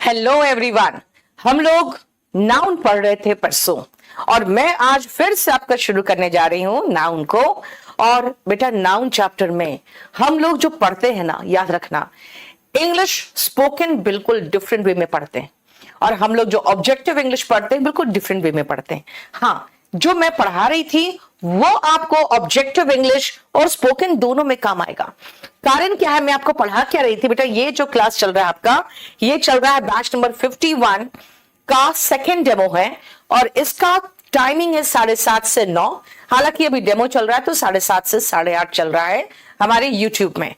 Hello everyone. हम लोग noun पढ़ रहे थे परसों और मैं आज फिर से आपका शुरू करने जा रही हूं नाउन को। और बेटा नाउन चैप्टर में हम लोग जो पढ़ते हैं ना, याद रखना, इंग्लिश स्पोकन बिल्कुल डिफरेंट वे में पढ़ते हैं और हम लोग जो ऑब्जेक्टिव इंग्लिश पढ़ते हैं बिल्कुल डिफरेंट वे में पढ़ते हैं। हाँ, जो मैं पढ़ा रही थी वो आपको ऑब्जेक्टिव इंग्लिश और स्पोकन दोनों में काम आएगा। कारण क्या है, मैं आपको पढ़ा क्या रही थी बेटा, ये जो क्लास चल रहा है आपका, ये चल रहा है बैच नंबर 51 का सेकेंड डेमो है और इसका टाइमिंग है 7:30 से 9। हालांकि अभी डेमो चल रहा है तो 7:30 से 8:30 चल रहा है हमारे यूट्यूब में।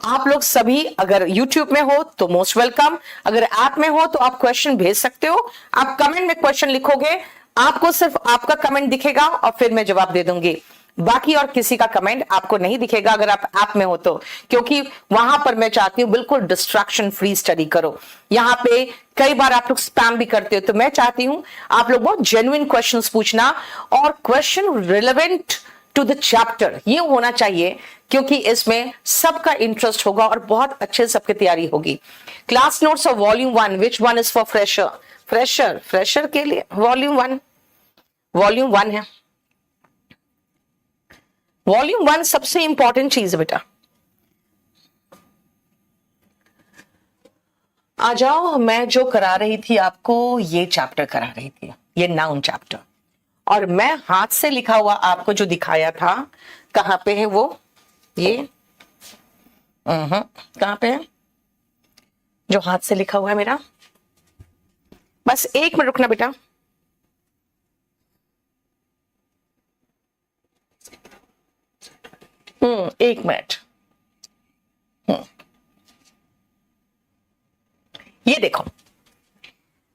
आप लोग सभी अगर YouTube में हो तो मोस्ट वेलकम, अगर ऐप में हो तो आप क्वेश्चन भेज सकते हो। आप कमेंट में क्वेश्चन लिखोगे, आपको सिर्फ आपका कमेंट दिखेगा और फिर मैं जवाब दे दूंगी। बाकी और किसी का कमेंट आपको नहीं दिखेगा अगर आप ऐप में हो तो, क्योंकि वहां पर मैं चाहती हूं बिल्कुल डिस्ट्रैक्शन फ्री स्टडी करो। यहां पे कई बार आप लोग स्पैम भी करते हो, तो मैं चाहती हूं आप लोग बहुत जेन्युइन क्वेश्चंस पूछना और question relevant to the chapter ये होना चाहिए, क्योंकि इसमें सबका इंटरेस्ट होगा और बहुत अच्छे से सबकी तैयारी होगी। Class notes of volume 1, which one is for fresher? Fresher के लिए वॉल्यूम 1 है। वॉल्यूम 1 सबसे इंपॉर्टेंट चीज है बेटा। आ जाओ, मैं जो करा रही थी आपको ये चैप्टर करा रही थी, ये नाउन चैप्टर, और मैं हाथ से लिखा हुआ आपको जो दिखाया था, कहां पे है वो, ये कहां पे है जो हाथ से लिखा हुआ है मेरा? बस 1 मिनट रुकना बेटा। एक मिनट। ये देखो,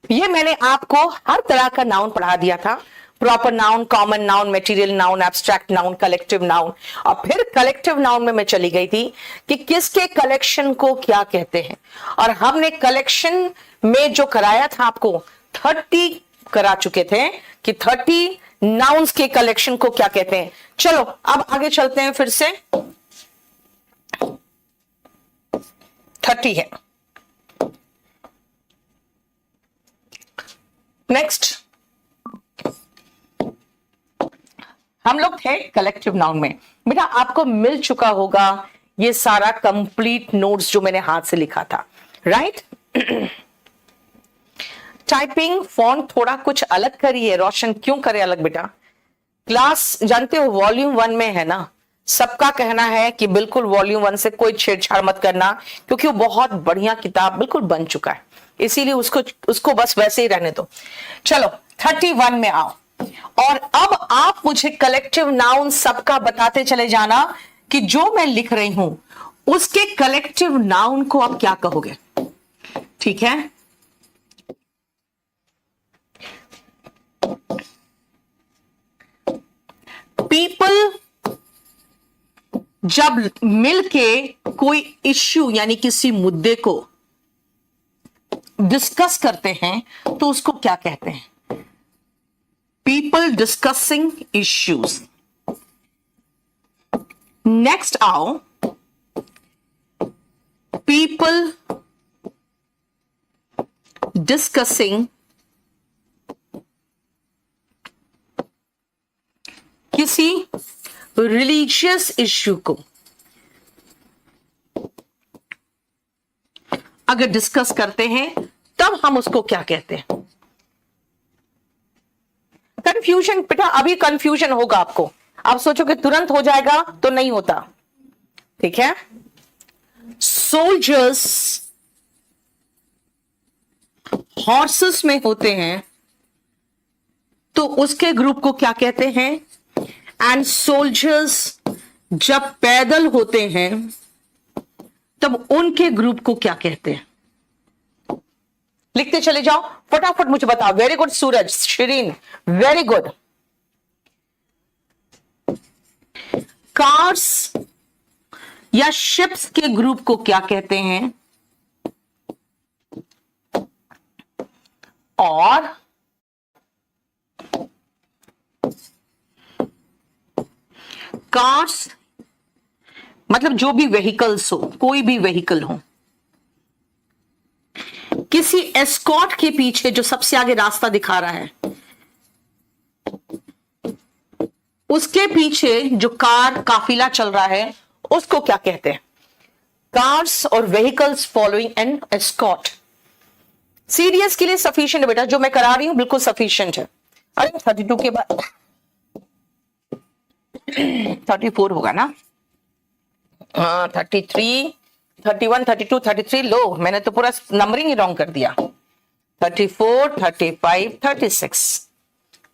ये मैंने आपको हर तरह का नाउन पढ़ा दिया था। Proper noun, common noun, material noun, abstract noun, collective noun, और फिर कलेक्टिव नाउन में मैं चली गई थी कि किसके कलेक्शन को क्या कहते हैं। और हमने कलेक्शन में जो कराया था आपको 30 करा चुके थे कि 30 नाउन्स के कलेक्शन को क्या कहते हैं। चलो अब आगे चलते हैं, फिर से 30 है। नेक्स्ट हम लोग थे कलेक्टिव नाउन में। बेटा आपको मिल चुका होगा ये सारा कंप्लीट नोट्स जो मैंने हाथ से लिखा था, राइट? टाइपिंग फॉन्ट थोड़ा कुछ अलग करिए। रोशन क्यों करे अलग बेटा? क्लास जानते हो वॉल्यूम 1 में है ना, सबका कहना है कि बिल्कुल वॉल्यूम 1 से कोई छेड़छाड़ मत करना, क्योंकि वो बहुत बढ़िया किताब बिल्कुल बन चुका है, इसीलिए उसको बस वैसे ही रहने दो। चलो 31 में आओ, और अब आप मुझे कलेक्टिव नाउन सबका बताते चले जाना कि जो मैं लिख रही हूं उसके कलेक्टिव नाउन को आप क्या कहोगे, ठीक है? पीपल जब मिलके कोई इश्यू यानी किसी मुद्दे को डिस्कस करते हैं तो उसको क्या कहते हैं? People discussing issues. नेक्स्ट आओ, पीपल डिस्कसिंग किसी रिलीजियस इश्यू को अगर डिस्कस करते हैं तब हम उसको क्या कहते हैं? कंफ्यूजन बेटा, अभी कंफ्यूजन होगा आपको, आप सोचोगे तुरंत हो जाएगा तो नहीं होता, ठीक है? सोल्जर्स हॉर्सेस में होते हैं तो उसके ग्रुप को क्या कहते हैं? एंड सोल्जर्स जब पैदल होते हैं तब उनके ग्रुप को क्या कहते हैं? लिखते चले जाओ, फटाफट मुझे बताओ। वेरी गुड सूरज, शिरीन, वेरी गुड। कार्स या शिप्स के ग्रुप को क्या कहते हैं? और कार्स मतलब जो भी व्हीकल्स हो, कोई भी व्हीकल हो, किसी एस्कॉर्ट के पीछे जो सबसे आगे रास्ता दिखा रहा है, उसके पीछे जो कार काफिला चल रहा है, उसको क्या कहते हैं? कार्स और vehicles following an escort. Serious के लिए सफिशिएंट है बेटा, जो मैं करा रही हूं बिल्कुल सफिशिएंट है। अरे 32 के बाद 34 होगा ना? हाँ 33, 31, 32, 33। लो मैंने तो पूरा नंबरिंग ही रॉन्ग कर दिया। 34, 35, 36।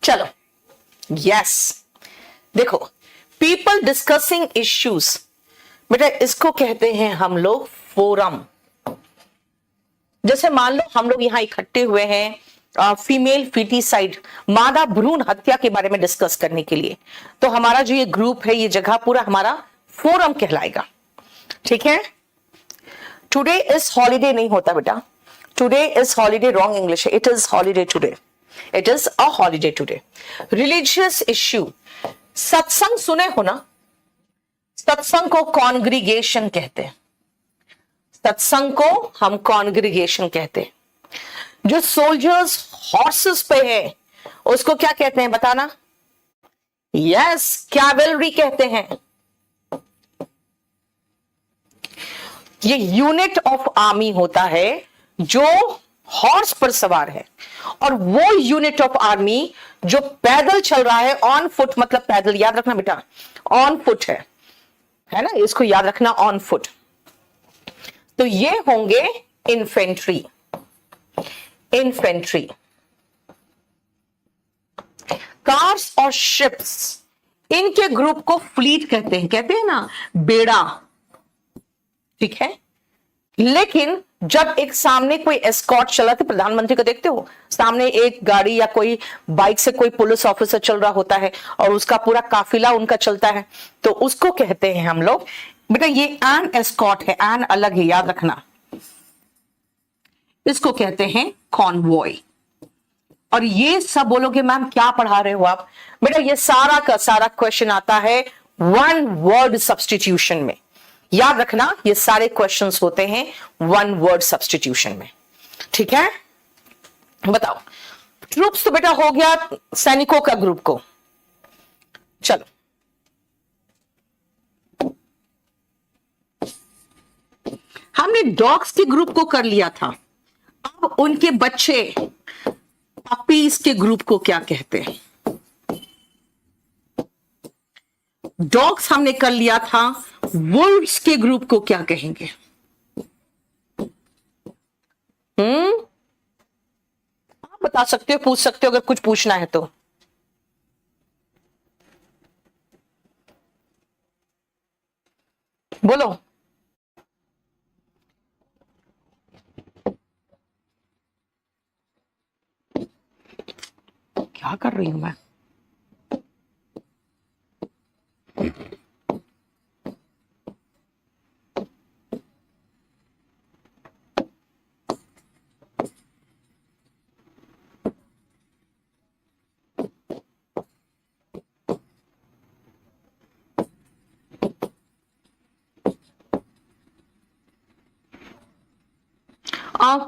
चलो यस। देखो, पीपल डिस्कसिंग इश्यूज, बेटा इसको कहते हैं हम लोग फोरम। जैसे मान लो हम लोग यहां इकट्ठे हुए हैं फीमेल फीटिसाइड, मादा भ्रूण हत्या के बारे में डिस्कस करने के लिए, तो हमारा जो ये ग्रुप है, ये जगह पूरा हमारा फोरम कहलाएगा। ठीक है? टुडे इज हॉलीडे नहीं होता बेटा, today is holiday wrong English है, it is holiday today, it is a holiday today. Religious issue, सत्संग सुने हो ना? सत्संग को कॉन्ग्रीगेशन कहते हैं, सत्संग को हम कॉन्ग्रीगेशन कहते हैं। जो सोल्जर्स हॉर्सेस पे है उसको क्या कहते हैं बताना? यस, कैवलरी कहते हैं। ये यूनिट ऑफ आर्मी होता है जो हॉर्स पर सवार है, और वो यूनिट ऑफ आर्मी जो पैदल चल रहा है, ऑन फुट, मतलब पैदल, याद रखना बेटा, ऑन फुट है ना, इसको याद रखना, ऑन फुट। तो ये होंगे इन्फेंट्री। इन्फेंट्री, कार्स और शिप्स, इनके ग्रुप को फ्लीट कहते हैं ना, बेड़ा। ठीक है? लेकिन जब एक सामने कोई एस्कॉर्ट चला, तो प्रधानमंत्री को देखते हो, सामने एक गाड़ी या कोई बाइक से कोई पुलिस ऑफिसर चल रहा होता है और उसका पूरा काफिला उनका चलता है, तो उसको कहते हैं हम लोग, बेटा ये एन एस्कॉर्ट है, एन अलग है, याद रखना, इसको कहते हैं कॉन्वॉय। और ये सब बोलोगे मैम क्या पढ़ा रहे हो आप? बेटा ये सारा का सारा क्वेश्चन आता है वन वर्ड सब्स्टिट्यूशन में। याद रखना, ये सारे क्वेश्चंस होते हैं वन वर्ड सब्स्टिट्यूशन में। ठीक है? बताओ, ट्रूप्स तो बेटा हो गया सैनिकों का ग्रुप को। चलो हमने डॉग्स के ग्रुप को कर लिया था, अब उनके बच्चे पपीज के ग्रुप को क्या कहते हैं? डॉग्स हमने कर लिया था, वुल्व्स के ग्रुप को क्या कहेंगे? आप बता सकते हो, पूछ सकते हो अगर कुछ पूछना है तो। बोलो। क्या कर रही हूं मैं?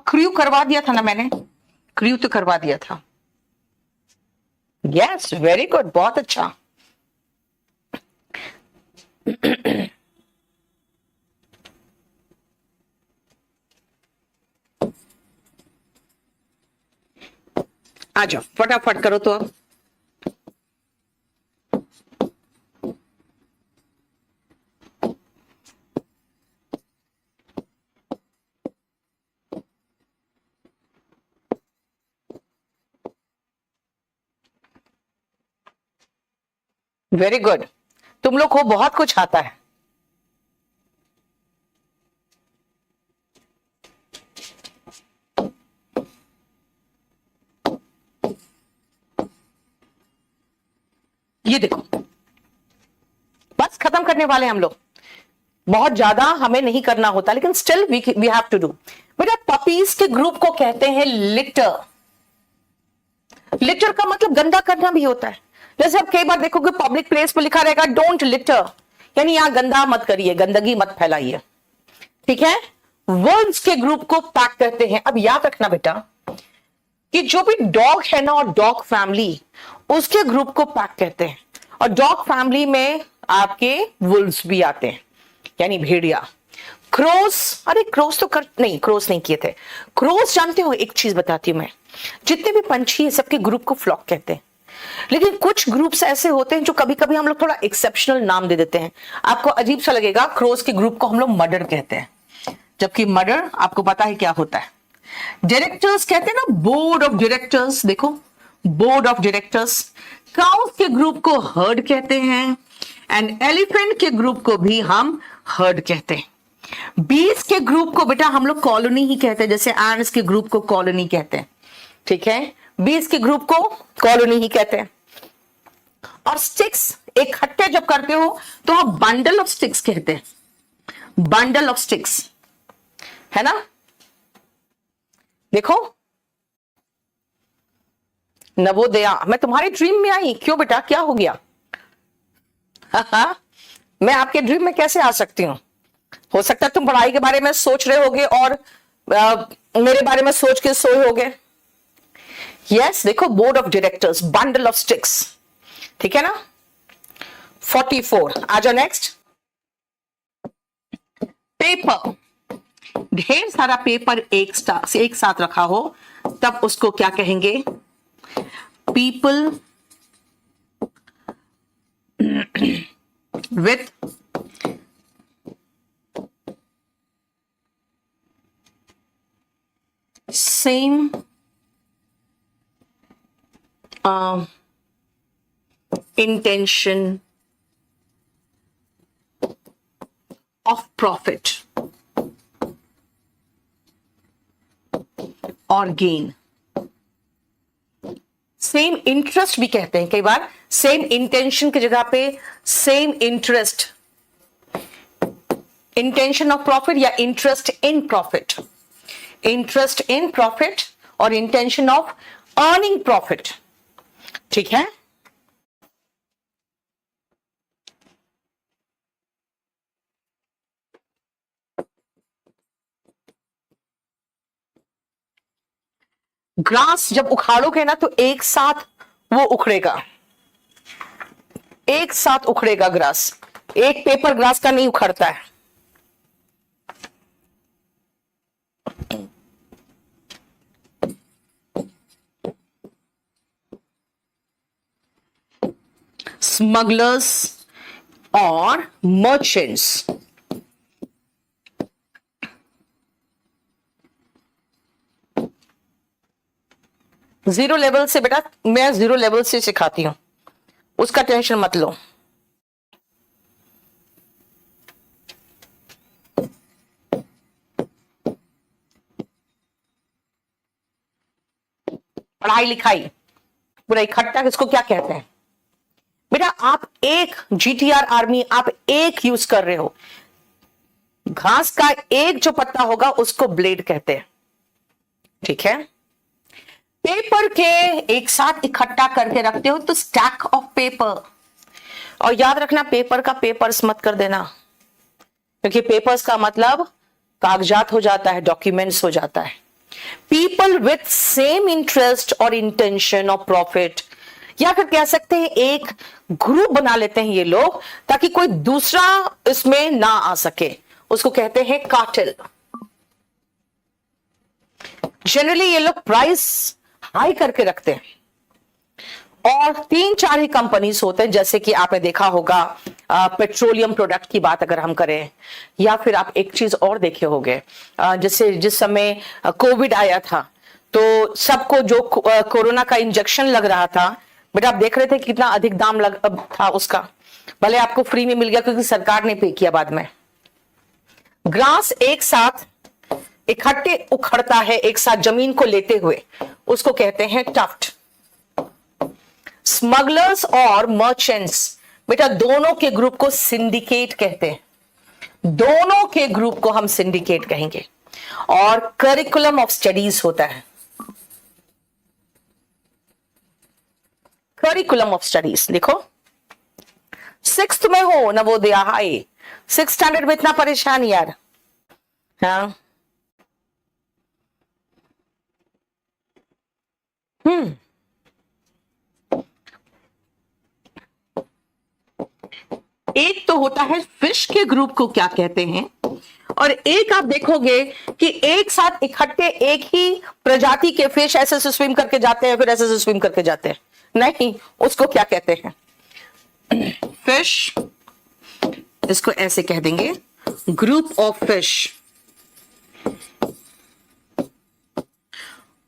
क्रू करवा दिया था ना मैंने, क्रू तो करवा दिया था। यस, वेरी गुड, बहुत अच्छा। आ जाओ फटाफट करो तो अब। वेरी गुड, तुम लोग को बहुत कुछ आता है। ये देखो, बस खत्म करने वाले हम लोग। बहुत ज्यादा हमें नहीं करना होता, लेकिन still we have to do. बेटा पपीज के ग्रुप को कहते हैं लिटर। लिटर का मतलब गंदा करना भी होता है। जैसे आप कई बार देखोगे पब्लिक प्लेस पर लिखा रहेगा डोंट लिटर, यानी यहां गंदा मत करिए, गंदगी मत फैलाइए। ठीक है? वुल्व्स के ग्रुप को पैक कहते हैं। अब याद रखना बेटा कि जो भी डॉग है ना और डॉग फैमिली, उसके ग्रुप को पैक कहते हैं। और डॉग फैमिली में आपके वुल्व्स भी आते हैं, यानी भेड़िया। क्रोस, अरे क्रोस तो क्रोस नहीं किए थे। क्रोस जानते हो, एक चीज बताती हूं मैं, जितने भी पंछी है सबके ग्रुप को फ्लॉक कहते हैं। लेकिन कुछ ग्रुप्स ऐसे होते हैं जो कभी कभी हम लोग थोड़ा एक्सेप्शनल नाम दे देते हैं। आपको अजीब सा लगेगा, क्रोस के ग्रुप को हम लोग मर्डर कहते हैं, जबकि मर्डर आपको पता है क्या होता है। डायरेक्टर्स कहते हैं ना, बोर्ड ऑफ डायरेक्टर्स, देखो बोर्ड ऑफ डायरेक्टर्स। काउस के ग्रुप को हर्ड कहते हैं, एंड एलिफेंट के ग्रुप को भी हम हर्ड कहते हैं। बीस के ग्रुप को बेटा हम लोग कॉलोनी ही कहते हैं, जैसे एंड्स के ग्रुप को कॉलोनी कहते हैं, ठीक है। बीस के ग्रुप को कॉलोनी ही कहते हैं। और स्टिक्स इकट्ठे जब करते हो तो आप बंडल ऑफ स्टिक्स कहते हैं, बंडल ऑफ स्टिक्स, है ना। देखो नवोदया, मैं तुम्हारे ड्रीम में आई, क्यों बेटा, क्या हो गया? मैं आपके ड्रीम में कैसे आ सकती हूं? हो सकता है तुम पढ़ाई के बारे में सोच रहे होगे और मेरे बारे में सोच के सोए होगे। यस, देखो board of directors, bundle of sticks, ठीक है ना। 44 आ जाओ नेक्स्ट। पेपर, ढेर सारा पेपर एक साथ रखा हो तब उसको क्या कहेंगे? People with same intention of profit or gain। Same interest भी कहते हैं कई बार, सेम इंटेंशन की जगह पे same interest, intention of profit या interest in profit, interest in profit और इंटेंशन ऑफ अर्निंग प्रॉफिट, ठीक है। ग्रास जब उखाड़ोगे ना तो एक साथ वो उखड़ेगा, एक साथ उखड़ेगा ग्रास, एक पेपर ग्रास का नहीं उखड़ता है। स्मगलर्स और मर्चेंट्स, जीरो लेवल से बेटा, मैं जीरो लेवल से सिखाती हूं, उसका टेंशन मत लो। पढ़ाई लिखाई पूरा इकट्ठा किसको क्या कहते हैं बेटा? आप एक जीटीआर आर्मी, आप एक यूज कर रहे हो, घास का एक जो पत्ता होगा उसको ब्लेड कहते हैं, ठीक है। पेपर के एक साथ इकट्ठा करके रखते हो तो स्टैक ऑफ पेपर। और याद रखना पेपर का पेपर्स मत कर देना, क्योंकि पेपर्स का मतलब कागजात हो जाता है, डॉक्यूमेंट्स हो जाता है। पीपल विथ सेम इंटरेस्ट और इंटेंशन ऑफ प्रॉफिट, या फिर कह सकते हैं एक ग्रुप बना लेते हैं ये लोग ताकि कोई दूसरा इसमें ना आ सके, उसको कहते हैं कार्टेल। जनरली ये लोग प्राइस हाई करके रखते हैं, और 3-4 ही कंपनीज होते हैं, जैसे कि आपने देखा होगा पेट्रोलियम प्रोडक्ट की बात अगर हम करें, या फिर आप एक चीज और देखे होंगे, जैसे जिस समय कोविड आया था तो सबको जो कोरोना का इंजेक्शन लग रहा था बेटा, आप देख रहे थे कितना अधिक दाम था उसका, भले आपको फ्री में मिल गया क्योंकि सरकार ने पे किया बाद में। ग्रास एक साथ इकट्ठे उखड़ता है, एक साथ जमीन को लेते हुए, उसको कहते हैं टफ्ट। स्मगलर्स और मर्चेंट्स बेटा दोनों के ग्रुप को सिंडिकेट कहते हैं, दोनों के ग्रुप को हम सिंडिकेट कहेंगे। और करिकुलम ऑफ स्टडीज होता है, करिकुलम ऑफ स्टडीज। देखो 6th में हो नवोदया, हाय 6th स्टैंडर्ड में इतना परेशान यार, हाँ एक तो होता है फिश के ग्रुप को क्या कहते हैं, और एक आप देखोगे कि एक साथ इकट्ठे एक ही प्रजाति के फिश ऐसे से स्विम करके जाते हैं, फिर ऐसे से स्विम करके जाते हैं, नहीं, उसको क्या कहते हैं? फिश, इसको ऐसे कह देंगे, group of fish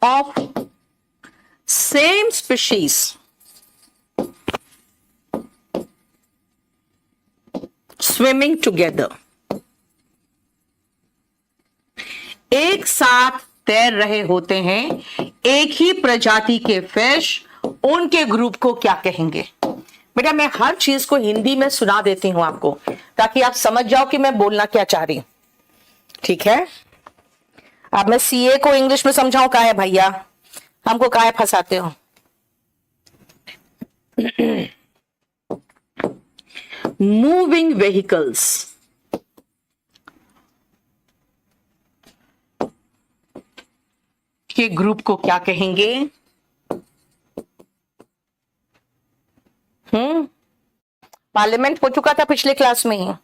of same species swimming together, एक साथ तैर रहे होते हैं एक ही प्रजाति के फिश, उनके ग्रुप को क्या कहेंगे? बेटा मैं हर चीज को हिंदी में सुना देती हूं आपको, ताकि आप समझ जाओ कि मैं बोलना क्या चाह रही हूं, ठीक है? अब मैं सीए को इंग्लिश में समझाऊं? कहा है भैया, हमको कहा है फंसाते हो? मूविंग व्हीकल्स के ग्रुप को क्या कहेंगे? पार्लियामेंट हो चुका था पिछले क्लास में ही।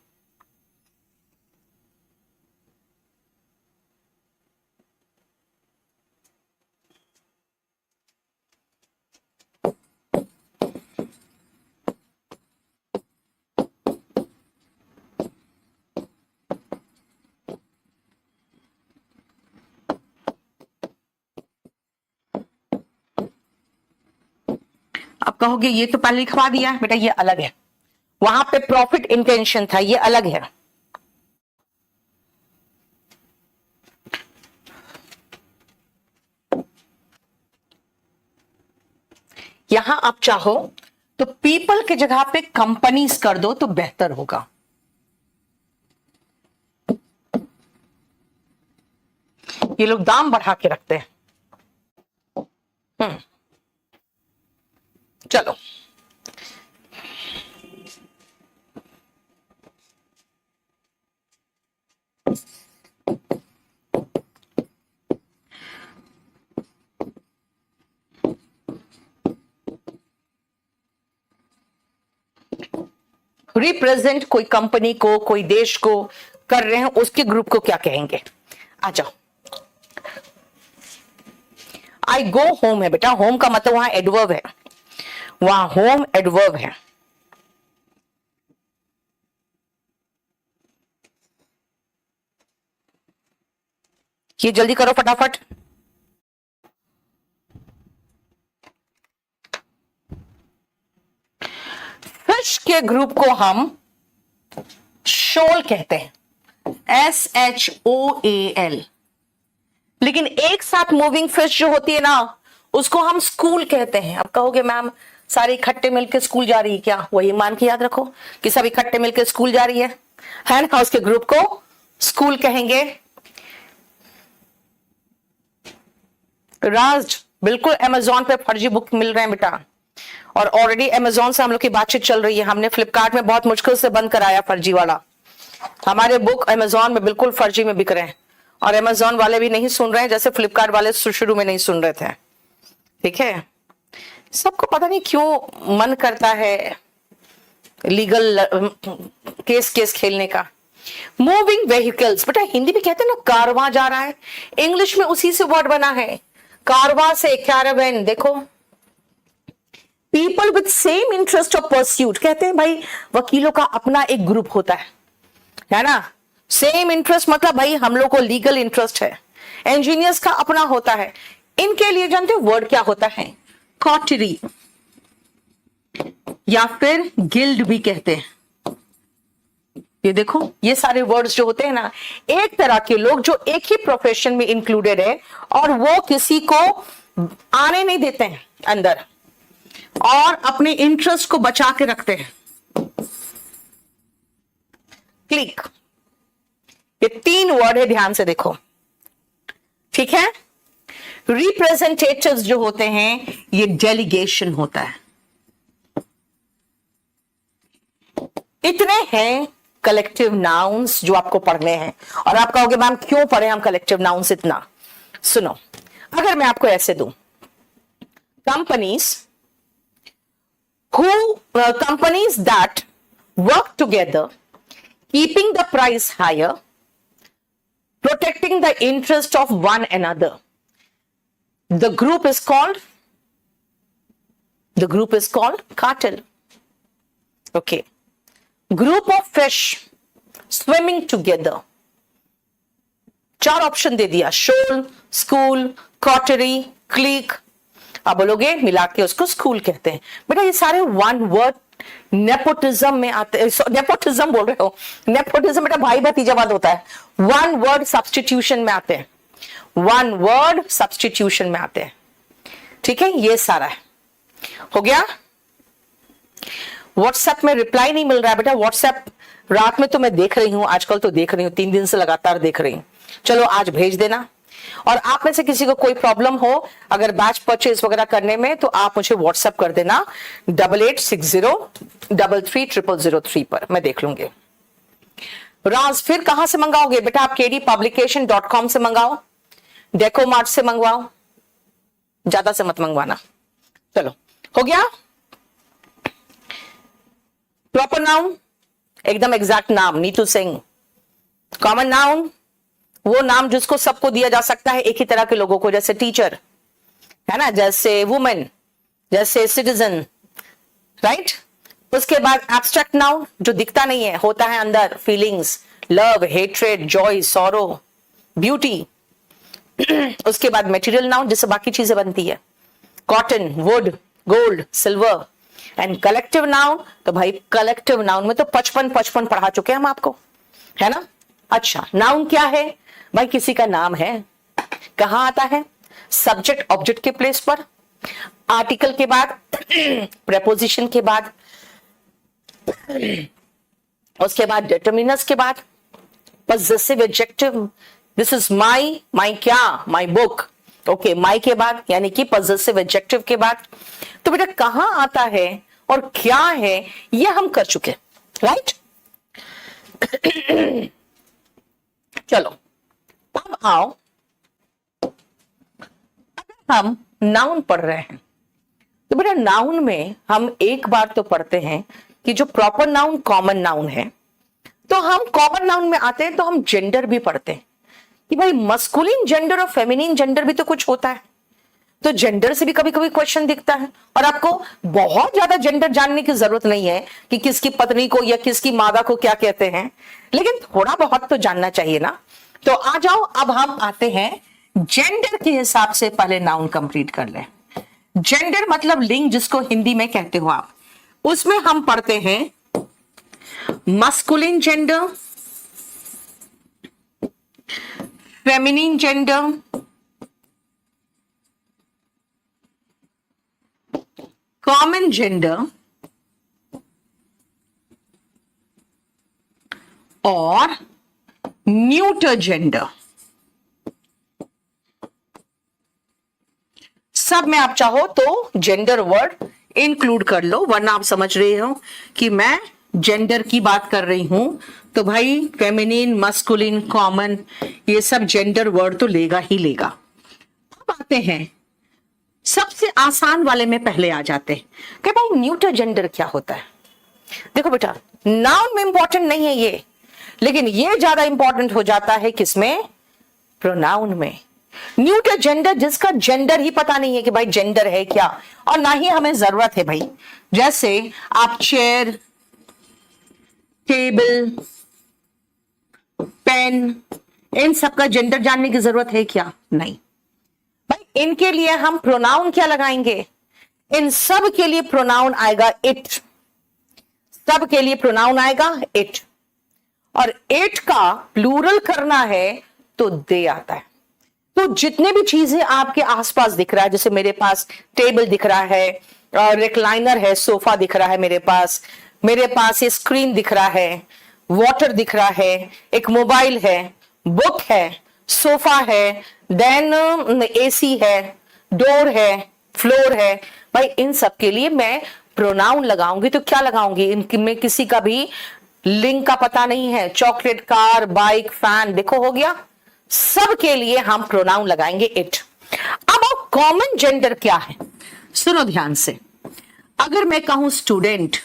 आप कहोगे ये तो पहले लिखवा दिया है। बेटा ये अलग है, वहां पे प्रॉफिट इंटेंशन था, ये अलग है। यहां आप चाहो तो पीपल की जगह पे कंपनीज कर दो तो बेहतर होगा। ये लोग दाम बढ़ा के रखते हैं। चलो रिप्रेजेंट कोई कंपनी को, कोई देश को कर रहे हैं, उसके ग्रुप को क्या कहेंगे? आ जाओ। आई गो होम है बेटा, होम का मतलब वहां एडवर्ब है, वहां होम एडवर्ब है। ये जल्दी करो फटाफट। फिश के ग्रुप को हम शोल कहते हैं, SHOAL। लेकिन एक साथ मूविंग फिश जो होती है ना, उसको हम स्कूल कहते हैं। अब कहोगे मैम सारे इकट्ठे मिलकर स्कूल जा रही है क्या? वही मान के याद रखो कि सब इकट्ठे मिलकर स्कूल जा रही है ना? उसके ग्रुप को स्कूल कहेंगे। राज बिल्कुल अमेजोन पे फर्जी बुक मिल रहे हैं बेटा, और ऑलरेडी अमेजोन से हम लोग की बातचीत चल रही है। हमने फ्लिपकार्ट में बहुत मुश्किल से बंद कराया फर्जी वाला। हमारे बुक अमेजोन में बिल्कुल फर्जी में बिक रहे हैं, और अमेजोन वाले भी नहीं सुन रहे हैं जैसे फ्लिपकार्ट वाले शुरू में नहीं सुन रहे थे। ठीक है, सबको पता नहीं क्यों मन करता है लीगल केस खेलने का। मूविंग व्हीकल्स बेटा हिंदी में कहते हैं ना कारवां जा रहा है, इंग्लिश में उसी से वर्ड बना है, कारवां से कैरावैन। देखो people with same interest of pursuit, कहते हैं भाई वकीलों का अपना एक ग्रुप होता है ना। सेम इंटरेस्ट मतलब भाई हम लोग को लीगल इंटरेस्ट है। इंजीनियर्स का अपना होता है। इनके लिए जानते हो वर्ड क्या होता है? कॉटरी या फिर गिल्ड भी कहते हैं। ये देखो ये सारे वर्ड्स जो होते हैं ना, एक तरह के लोग जो एक ही प्रोफेशन में इंक्लूडेड है और वो किसी को आने नहीं देते हैं अंदर और अपने इंटरेस्ट को बचा के रखते हैं। क्लिक, ये 3 वर्ड है, ध्यान से देखो। ठीक है, रिप्रेजेंटेटिव्स जो होते हैं ये डेलीगेशन होता है। इतने हैं कलेक्टिव नाउन्स जो आपको पढ़ने हैं। और आप कहोगे मैम क्यों पढ़े हम कलेक्टिव नाउन्स इतना? सुनो, अगर मैं आपको ऐसे दूं companies companies that work together, keeping the price higher, protecting the interest of one another. The group is called cartel. Okay. Group of fish swimming together. 4 option दे दिया, shoal, school, coterie, clique. आप बोलोगे मिला के उसको school कहते हैं। बेटा ये सारे वन वर्ड नेपोटिज्म में आते हैं। नेपोटिज्म बोल रहे हो, नेपोटिज्म बेटा भाई भतीजावाद होता है। वन वर्ड सब्सटीट्यूशन में आते हैं, वन वर्ड सब्सटीट्यूशन में आते हैं। ठीक है, ये सारा है, हो गया। व्हाट्सएप में रिप्लाई नहीं मिल रहा है बेटा। व्हाट्सएप रात में तो मैं देख रही हूं, आजकल तो देख रही हूं, 3 दिन से लगातार देख रही हूं। चलो आज भेज देना। और आप में से किसी को कोई प्रॉब्लम हो अगर बैच परचेज वगैरह करने में, तो आप मुझे व्हाट्सएप कर देना 8860330003 पर, मैं देख लूंगी। राज फिर कहां से मंगाओगे बेटा? आप kdpublication.com से मंगाओ, डेकोमार्ट से मंगवाओ, ज्यादा से मत मंगवाना। चलो हो गया। प्रॉपर नाउन एकदम एग्जैक्ट नाम, नीतू सिंह। कॉमन नाउन वो नाम जिसको सबको दिया जा सकता है, एक ही तरह के लोगों को, जैसे टीचर है ना, जैसे वुमेन, जैसे सिटीजन, राइट। उसके बाद एब्स्ट्रैक्ट नाउन जो दिखता नहीं है, होता है अंदर, feelings, love, hatred, Joy, sorrow, beauty. उसके बाद मटेरियल नाउन जिससे बाकी चीजें बनती है, cotton, would, gold, silver. And collective noun, तो भाई कलेक्टिव नाउन में तो 55 पढ़ा चुके हैं हम आपको, है ना। अच्छा, नाउन क्या है भाई? किसी का नाम है, कहां आता है? सब्जेक्ट ऑब्जेक्ट के प्लेस पर, आर्टिकल के बाद, प्रेपोजिशन के बाद, उसके बाद डिटरमिनस के बाद, possessive adjective. This is my क्या? My book. ओके, माई के बाद यानी कि पजेसिव एडजेक्टिव के बाद। तो बेटा कहां आता है और क्या है ये हम कर चुके, राइट। चलो अब आओ, अगर हम नाउन पढ़ रहे हैं तो बेटा नाउन में हम एक बार तो पढ़ते हैं कि जो प्रॉपर नाउन कॉमन नाउन है, तो हम कॉमन नाउन में आते हैं तो हम जेंडर भी पढ़ते हैं कि भाई मस्कुलिन जेंडर और फेमिनिन जेंडर भी तो कुछ होता है। तो जेंडर से भी कभी कभी क्वेश्चन दिखता है, और आपको बहुत ज्यादा जेंडर जानने की जरूरत नहीं है कि किसकी पत्नी को या किसकी मादा को क्या कहते हैं, लेकिन थोड़ा बहुत तो जानना चाहिए ना। तो आ जाओ, अब हम आते हैं जेंडर के हिसाब से, पहले नाउन कंप्लीट कर लें। जेंडर मतलब लिंग, जिसको हिंदी में कहते हो आप, उसमें हम पढ़ते हैं masculine gender, feminine gender, common gender और न्यूटर जेंडर। सब में आप चाहो तो जेंडर वर्ड इंक्लूड कर लो, वरना आप समझ रहे हो कि मैं जेंडर की बात कर रही हूं, तो भाई फेमिनिन, मस्कुलिन, कॉमन, ये सब जेंडर वर्ड तो लेगा ही लेगा। अब आते हैं सबसे आसान वाले में, पहले आ जाते हैं कि भाई न्यूटर जेंडर क्या होता है। देखो बेटा, नाउन में इंपॉर्टेंट नहीं है ये, लेकिन ये ज्यादा इंपॉर्टेंट हो जाता है किसमें? प्रोनाउन में। न्यूटर जेंडर, जिसका जेंडर ही पता नहीं है कि भाई जेंडर है क्या, और ना ही हमें जरूरत है भाई। जैसे आप चेयर, टेबल, पेन, इन सब का जेंडर जानने की जरूरत है क्या? नहीं भाई। इनके लिए हम प्रोनाउन क्या लगाएंगे? इन सब के लिए प्रोनाउन आएगा इट। सब के लिए प्रोनाउन आएगा इट, और इट का प्लूरल करना है तो दे आता है। तो जितने भी चीजें आपके आसपास दिख रहा है, जैसे मेरे पास टेबल दिख रहा है, रिक्लाइनर है, सोफा दिख रहा है मेरे पास ये स्क्रीन दिख रहा है, वाटर दिख रहा है, एक मोबाइल है, बुक है, सोफा है, देन एसी है, डोर है, फ्लोर है। भाई इन सब के लिए मैं प्रोनाउन लगाऊंगी, तो क्या लगाऊंगी? इनमें किसी का भी लिंग का पता नहीं है। चॉकलेट, कार, बाइक, फैन, देखो हो गया। सब के लिए हम प्रोनाउन लगाएंगे इट। अब कॉमन जेंडर क्या है? सुनो ध्यान से, अगर मैं कहूं student,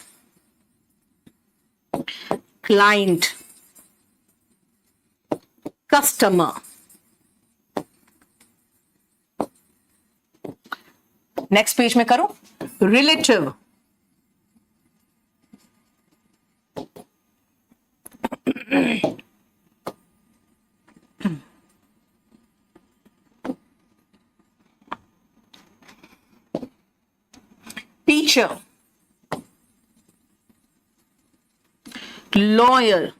client, customer, next page में करो relative, teacher, lawyer,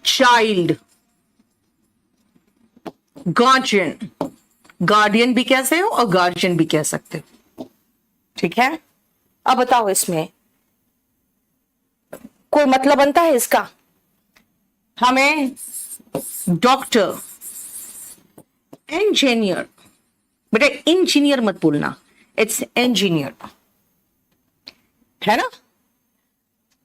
child, guardian, guardian भी कहते हो और गार्जियन भी कह सकते हो, ठीक है। अब बताओ इसमें कोई मतलब बनता है इसका? हमें डॉक्टर, इंजीनियर, बेटा इंजीनियर मत बोलना, इट्स इंजीनियर, है ना।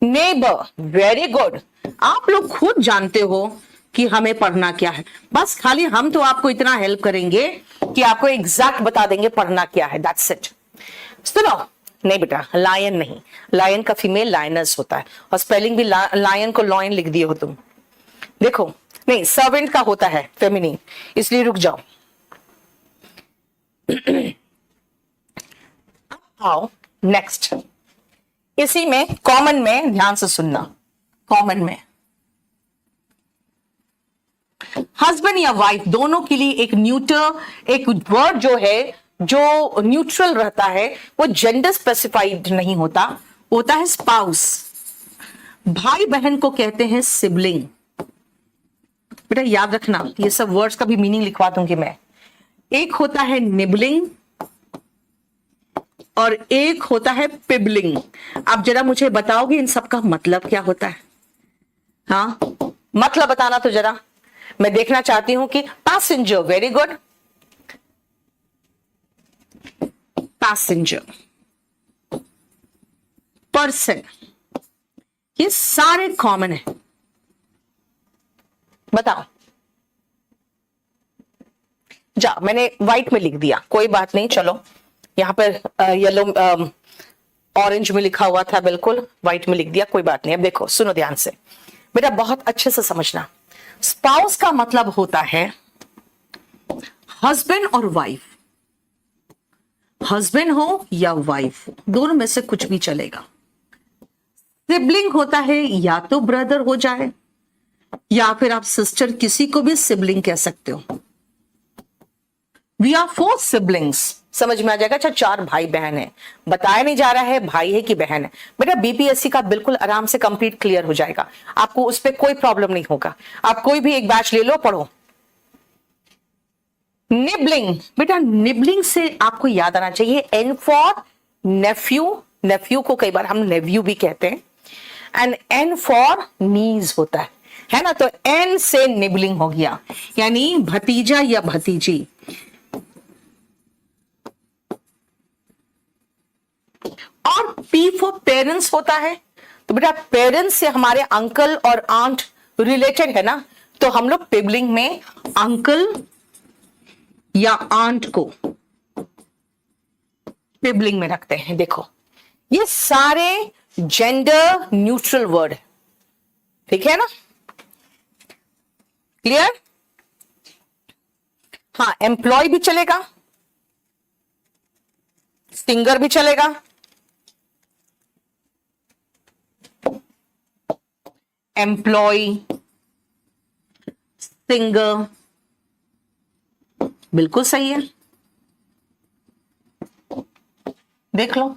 नेबर, वेरी गुड, आप लोग खुद जानते हो कि हमें पढ़ना क्या है, बस खाली हम तो आपको इतना हेल्प करेंगे कि आपको एग्जैक्ट बता देंगे पढ़ना क्या है, दैट्स इट। सुनो, नहीं बेटा लायन नहीं, लायन का फीमेल लायनस होता है, और स्पेलिंग भी लायन को लॉयन लिख दिए हो तुम, देखो नहीं, सर्वेंट का होता है फेमिनिन, इसलिए रुक जाओ। आओ नेक्स्ट, इसी में कॉमन में ध्यान से सुनना, कॉमन में हस्बैंड या वाइफ दोनों के लिए एक न्यूटर, एक वर्ड जो है जो न्यूट्रल रहता है, वो जेंडर स्पेसिफाइड नहीं होता, होता है स्पाउस। भाई बहन को कहते हैं सिबलिंग, बेटा याद रखना, ये सब वर्ड्स का भी मीनिंग लिखवा दूंगी मैं। एक होता है निबलिंग और एक होता है पिबलिंग। आप जरा मुझे बताओगे इन सब का मतलब क्या होता है? हाँ मतलब बताना तो जरा, मैं देखना चाहती हूं कि passenger, very good, passenger, person, ये सारे कॉमन है, बताओ। जा, मैंने व्हाइट में लिख दिया, कोई बात नहीं, चलो यहां पर येलो ऑरेंज में लिखा हुआ था, बिल्कुल व्हाइट में लिख दिया, कोई बात नहीं। अब देखो सुनो ध्यान से बेटा, बहुत अच्छे से समझना। स्पाउस का मतलब होता है हस्बैंड और वाइफ, हस्बैंड हो या वाइफ हो, दोनों में से कुछ भी चलेगा। सिबलिंग होता है या तो ब्रदर हो जाए या फिर आप सिस्टर, किसी को भी सिबलिंग कह सकते हो। वी आर 4 सिबलिंग्स, समझ में आ जाएगा। अच्छा 4 भाई बहन है, बताया नहीं जा रहा है भाई है कि बहन है, बेटा बीपीएससी का बिल्कुल आराम से कंप्लीट क्लियर हो जाएगा, आपको उस पर कोई प्रॉब्लम नहीं होगा। आप कोई भी एक बैच ले लो, पढ़ो। निबलिंग, बेटा निबलिंग से आपको याद आना चाहिए एन फॉर नेफ्यू, नेफ्यू को कई बार हम नेव्यू भी कहते हैं, एंड एन फॉर नीज होता है ना, तो एन से निबलिंग हो गया, यानी भतीजा या भतीजी। और पी फॉर पेरेंट्स होता है, तो बेटा पेरेंट्स से हमारे अंकल और आंट रिलेटेड है ना, तो हम लोग पिबलिंग में अंकल या आंट को पिबलिंग में रखते हैं। देखो ये सारे जेंडर न्यूट्रल वर्ड है, ठीक है ना, क्लियर। हाँ एम्प्लॉय भी चलेगा, सिंगर भी चलेगा, एम्प्लॉय, सिंगर, बिल्कुल सही है, देख लो।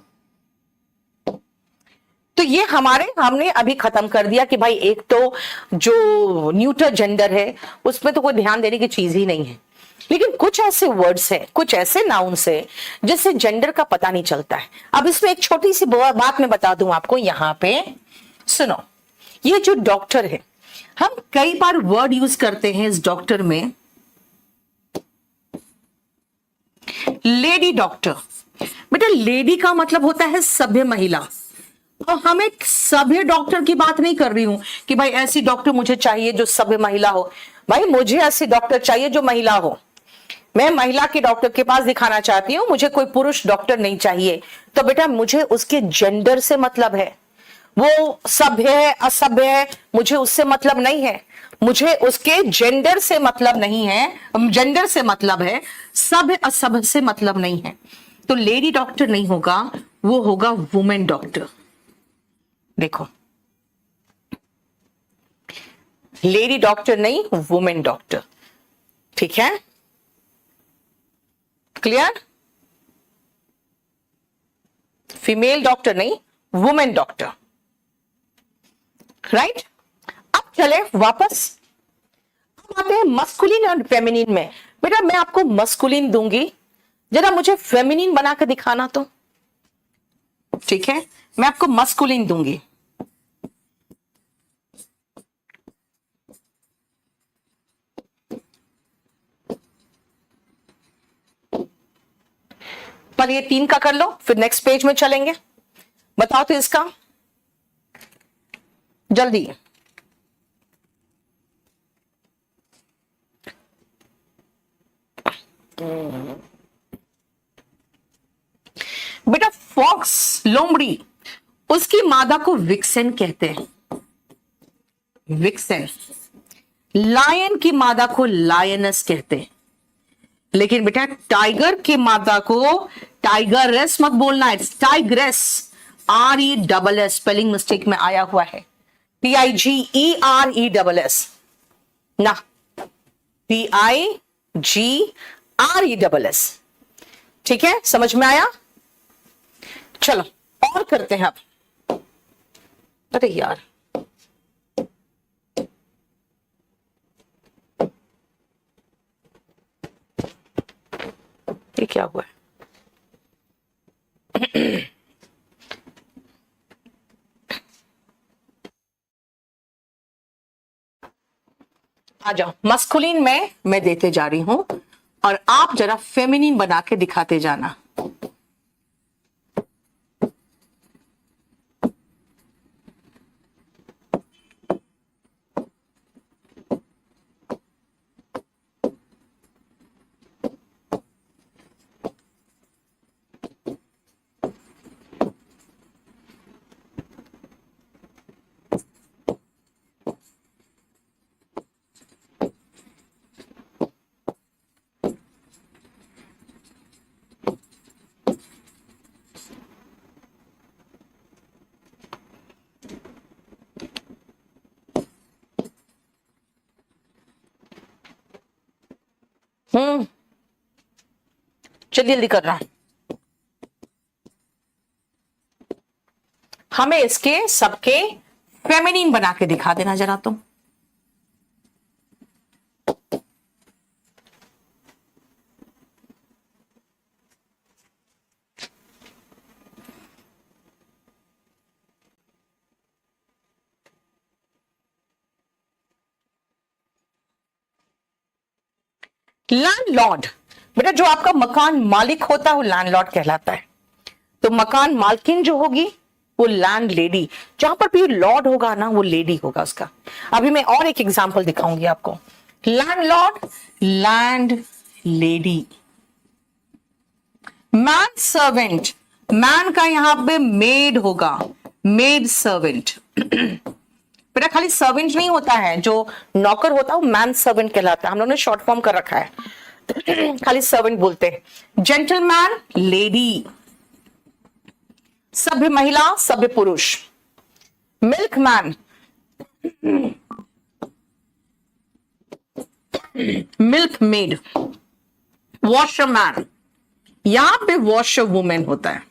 तो ये हमने अभी खत्म कर दिया कि भाई एक तो जो न्यूट्रल जेंडर है उसमें तो कोई ध्यान देने की चीज ही नहीं है, लेकिन कुछ ऐसे वर्ड्स हैं, कुछ ऐसे नाउन्स हैं जिससे जेंडर का पता नहीं चलता है। अब इसमें एक छोटी सी बात मैं बता दूं आपको, यहां पे सुनो, ये जो डॉक्टर है, हम कई बार वर्ड यूज करते हैं इस डॉक्टर में, लेडी डॉक्टर। बेटा लेडी का मतलब होता है सभ्य महिला, और हम एक सभ्य डॉक्टर की बात नहीं कर रही हूं कि भाई ऐसी डॉक्टर मुझे चाहिए जो सभ्य महिला हो, भाई मुझे ऐसी डॉक्टर चाहिए जो महिला हो। मैं महिला के डॉक्टर के पास दिखाना चाहती हूं, मुझे कोई पुरुष डॉक्टर नहीं चाहिए, तो बेटा मुझे उसके जेंडर से मतलब है, वो सभ्य है असभ्य है मुझे उससे मतलब नहीं है, मुझे उसके जेंडर से मतलब नहीं है, जेंडर से मतलब है, सभ्य असभ्य से मतलब नहीं है। तो लेडी डॉक्टर नहीं होगा, वो होगा वुमेन डॉक्टर। देखो, लेडी डॉक्टर नहीं, वुमेन डॉक्टर। ठीक है, क्लियर? फीमेल डॉक्टर नहीं, वुमेन डॉक्टर, राइट? अब चले वापस, अब आते हैं मस्कुलिन और फेमिनिन में। बेटा मैं आपको मस्कुलिन दूंगी, जरा मुझे फेमिनिन बना के दिखाना तो। ठीक है, मैं आपको मस्कुलिन दूंगी। पर ये 3 का कर लो, फिर नेक्स्ट पेज में चलेंगे। बताओ तो इसका जल्दी। बेटा फॉक्स, लोमड़ी, उसकी मादा को विक्सेन कहते हैं, विक्सेन। लायन की मादा को लायनस कहते हैं। लेकिन बेटा टाइगर की मादा को टाइगरेस मत बोलना, it's tigress, RESS, spelling mistake में आया हुआ है, TIGERESS ना, TIGRESS। ठीक है, समझ में आया? चलो और करते हैं अब। अरे यार, ये क्या हुआ है? आ जाओ, मस्कुलिन में मैं देते जा रही हूं और आप जरा फेमिनिन बना के दिखाते जाना। चलिए जल्दी कर रहा, हमें इसके सबके फेमिनिन बना के दिखा देना जरा तुम। लैंडलॉर्ड, बेटा जो आपका मकान मालिक होता है वो लैंडलॉर्ड कहलाता है। तो मकान मालकिन जो होगी वो लैंड लेडी, जहां पर भी लॉर्ड होगा ना वो लेडी होगा उसका। अभी मैं और एक एग्जांपल दिखाऊंगी आपको। Landlord, land lady. Man servant, man का यहां पे मेड होगा, मेड सर्वेंट। बेटा खाली सर्वेंट नहीं होता है, जो नौकर होता है वो मैन सर्वेंट कहलाता है, हम लोगों ने शॉर्ट फॉर्म कर रखा है। खाली सर्वेंट बोलते हैं। Gentleman, lady. सभ्य महिला, सभ्य पुरुष। Milkman, milk made. वॉशरमैन, यहां पे वॉशर वुमेन होता है।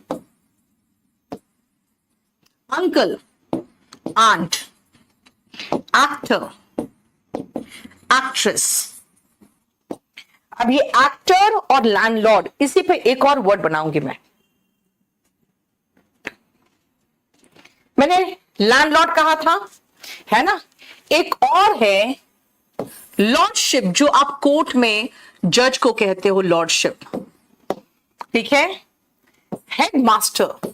Uncle, aunt. Actor, actress. अब ये एक्टर और लैंडलॉर्ड, इसी पे एक और वर्ड बनाऊंगी मैंने लैंडलॉर्ड कहा था, है ना? एक और है लॉर्डशिप, जो आप कोर्ट में जज को कहते हो लॉर्डशिप। ठीक है, हेडमास्टर।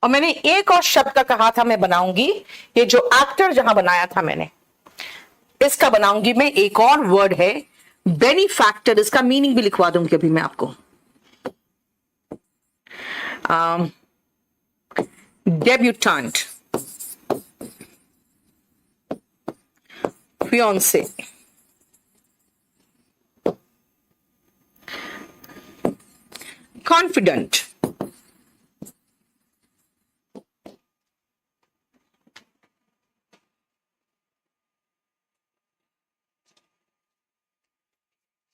और मैंने एक और शब्द का कहा था मैं बनाऊंगी, ये जो एक्टर जहां बनाया था मैंने, इसका बनाऊंगी मैं एक और वर्ड है बेनिफैक्टर, इसका मीनिंग भी लिखवा दूंगी अभी मैं आपको। डेब्यूटेंट, फियांसे, कॉन्फिडेंट,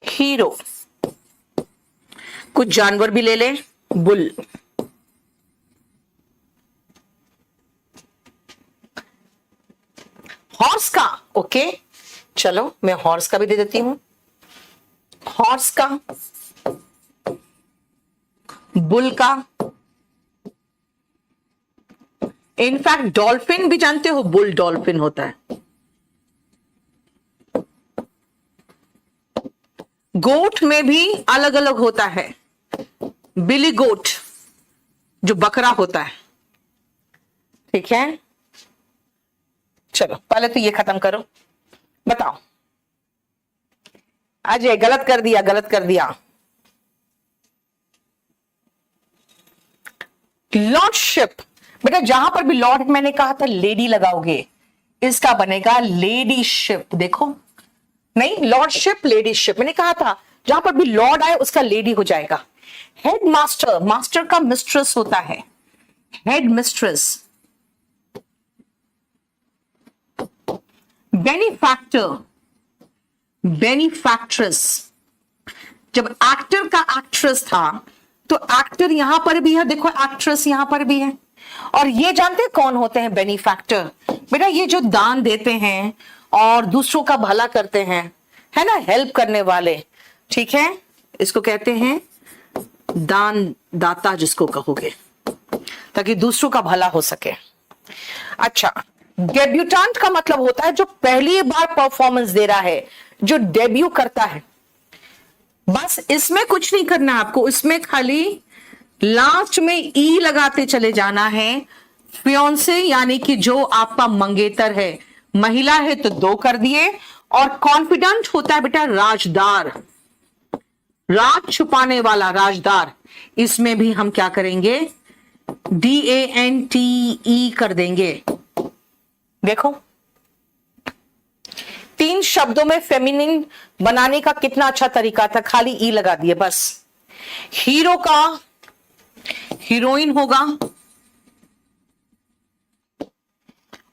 हीरो, कुछ जानवर भी ले ले, बुल, हॉर्स का, ओके चलो मैं हॉर्स का भी दे देती हूं, हॉर्स का, बुल का, इनफैक्ट डॉल्फिन भी जानते हो, बुल डॉल्फिन होता है। गोट में भी अलग अलग होता है, बिली गोट जो बकरा होता है, ठीक है। चलो पहले तो ये खत्म करो, बताओ। अजय गलत कर दिया, गलत कर दिया। लॉर्डशिप, बेटा जहां पर भी लॉर्ड मैंने कहा था लेडी लगाओगे, इसका बनेगा लेडीशिप। देखो नहीं, लॉर्डशिप लेडीशिप मैंने कहा था, जहां पर भी लॉर्ड आए उसका लेडी हो जाएगा। हेड मास्टर, मास्टर का मिस्ट्रेस होता है, हेड मिस्ट्रेस। बेनिफैक्टर, बेनिफैक्ट्रेस, जब एक्टर का एक्ट्रेस था तो एक्टर यहां पर भी है, देखो एक्ट्रेस यहां पर भी है। और ये जानते हैं कौन होते हैं बेनिफैक्टर? बेटा ये जो दान देते हैं और दूसरों का भला करते हैं, है ना, हेल्प करने वाले, ठीक है, इसको कहते हैं दान दाता, जिसको कहोगे, ताकि दूसरों का भला हो सके। अच्छा, डेब्यूटेंट का मतलब होता है जो पहली बार परफॉर्मेंस दे रहा है, जो डेब्यू करता है। बस इसमें कुछ नहीं करना आपको, इसमें खाली लास्ट में ई लगाते चले जाना है। फियांसे यानी कि जो आपका मंगेतर है, महिला है तो 2 कर दिए। और कॉन्फिडेंट होता है बेटा राजदार, राज छुपाने वाला राजदार, इसमें भी हम क्या करेंगे, DANTE कर देंगे। देखो 3 शब्दों में फेमिनिन बनाने का कितना अच्छा तरीका था, खाली ई लगा दिए बस। हीरो का हीरोइन होगा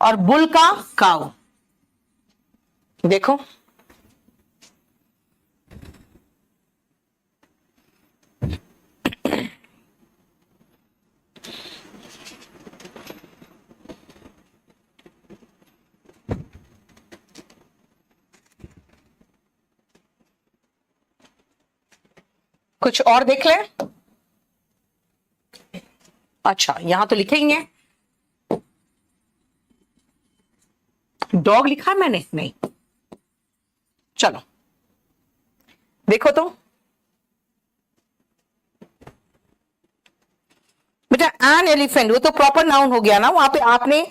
और बुल का काऊ। देखो कुछ और देख ले। अच्छा यहां तो लिखे ही हैं, डॉग लिखा है मैंने, नहीं। चलो देखो तो बेटा, एन एलिफेंट वो तो प्रॉपर नाउन हो गया ना, वहां पे आपने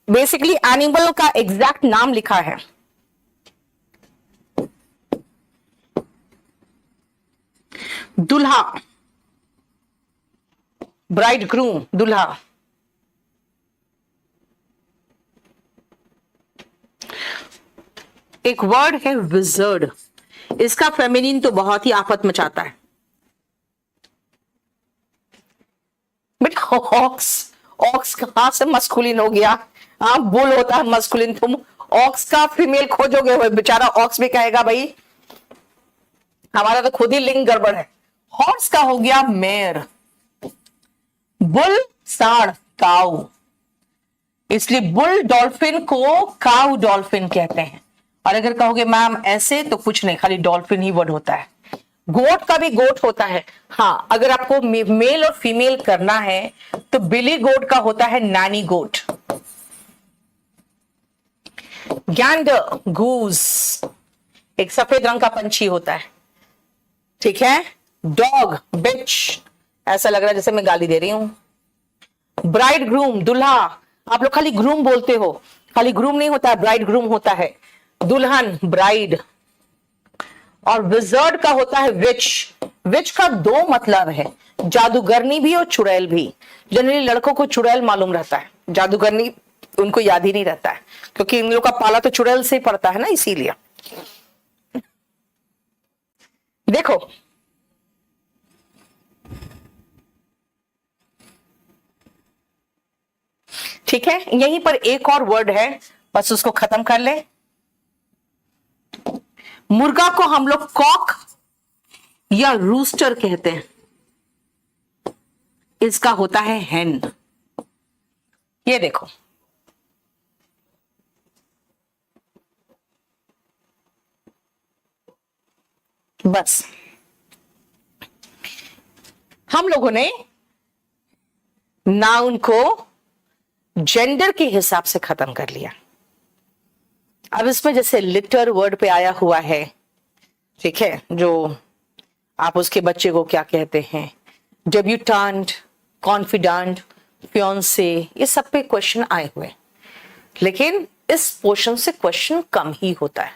बेसिकली एनिमल का एग्जैक्ट नाम लिखा है। दुल्हा, ब्राइड ग्रूम, दुल्हा। एक वर्ड है विजर्ड, इसका फेमिनिन तो बहुत ही आफत मचाता है बेटा। ऑक्स, ऑक्स कहां से मस्कुलिन हो गया? हाँ बुल होता है मस्कुलिन, तुम ऑक्स का फीमेल खोजोगे, बेचारा ऑक्स भी कहेगा भाई हमारा तो खुद ही लिंग गड़बड़ है। हॉर्स का हो गया मेयर, बुल सांड काऊ, इसलिए बुल डॉल्फिन को काऊ डॉल्फिन कहते हैं। और अगर कहोगे मैम ऐसे, तो कुछ नहीं, खाली डॉल्फिन ही वर्ड होता है। गोट का भी गोट होता है, हाँ अगर आपको मेल और फीमेल करना है तो बिली गोट का होता है नैनी गोट। गैंडर, गूज, एक सफेद रंग का पंछी होता है, ठीक है। डॉग, बिच, ऐसा लग रहा है जैसे मैं गाली दे रही हूं। ब्राइड ग्रूम, दुल्हा, आप लोग खाली ग्रूम बोलते हो, खाली ग्रूम नहीं होता है, ब्राइड ग्रूम होता है। दुल्हन ब्राइड, और विजर्ड का होता है विच। विच का दो मतलब है, जादूगरनी भी और चुड़ैल भी। जनरली लड़कों को चुड़ैल मालूम रहता है, जादूगरनी उनको याद ही नहीं रहता है, क्योंकि इन लोग का पाला तो चुड़ैल से ही पड़ता है ना, इसीलिए। देखो ठीक है, यहीं पर एक और वर्ड है, बस उसको खत्म कर ले। मुर्गा को हम लोग कॉक या रूस्टर कहते हैं, इसका होता है हेन। ये देखो, बस हम लोगों ने नाउन को जेंडर के हिसाब से खत्म कर लिया। अब इसमें जैसे लिटर वर्ड पे आया हुआ है, ठीक है, जो आप उसके बच्चे को क्या कहते हैं, डेब्यूटेंट, कॉन्फिडेंट, फियांसे, ये सब पे क्वेश्चन आए हुए, लेकिन इस पोर्शन से क्वेश्चन कम ही होता है,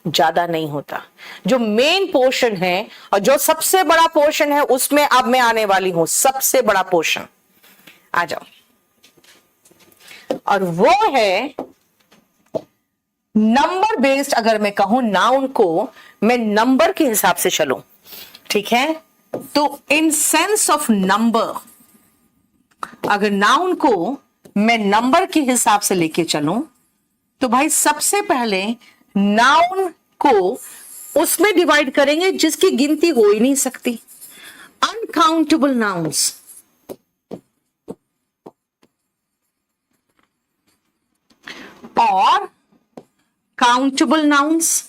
ज्यादा नहीं होता। जो मेन पोर्शन है और जो सबसे बड़ा पोर्शन है, उसमें अब मैं आने वाली हूं, सबसे बड़ा पोर्शन। आ जाओ, और वो है नंबर बेस्ड। अगर मैं कहूं नाउन को मैं नंबर के हिसाब से चलूं, ठीक है, तो इन सेंस ऑफ नंबर, अगर नाउन को मैं नंबर के हिसाब से लेके चलूं, तो भाई सबसे पहले नाउन को उसमें डिवाइड करेंगे जिसकी गिनती हो ही नहीं सकती, अनकाउंटेबल नाउन्स। और काउंटेबल नाउन्स।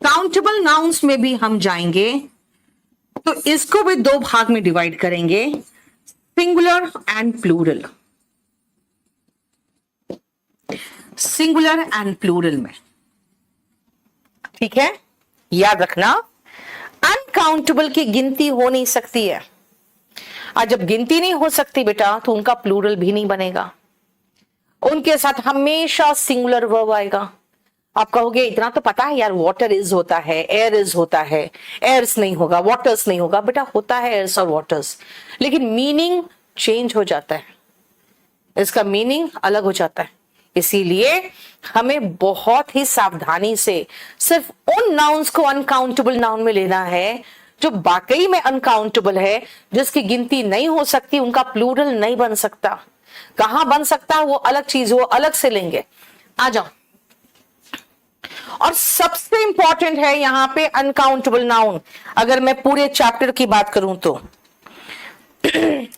काउंटेबल नाउन्स में भी हम जाएंगे तो इसको भी दो भाग में डिवाइड करेंगे, singular and plural. Singular and plural में, ठीक है, याद रखना, अनकाउंटेबल की गिनती हो नहीं सकती है, और जब गिनती नहीं हो सकती बेटा, तो उनका प्लूरल भी नहीं बनेगा। उनके साथ हमेशा सिंगुलर वर्ब आएगा। आप कहोगे इतना तो पता है यार, वाटर इज होता है, एयर इज होता है, एयर्स नहीं होगा, वाटर्स नहीं होगा। बेटा होता है एयर्स और वाटर्स, लेकिन मीनिंग चेंज हो जाता है, इसका मीनिंग अलग हो जाता है। इसीलिए हमें बहुत ही सावधानी से सिर्फ उन नाउन्स को अनकाउंटेबल नाउन में लेना है जो वाकई में अनकाउंटेबल है, जिसकी गिनती नहीं हो सकती, उनका प्लूरल नहीं बन सकता। कहां बन सकता है वो अलग चीज, वो अलग से लेंगे। आ जाओ, और सबसे इंपॉर्टेंट है यहां पे अनकाउंटेबल नाउन। अगर मैं पूरे चैप्टर की बात करूं तो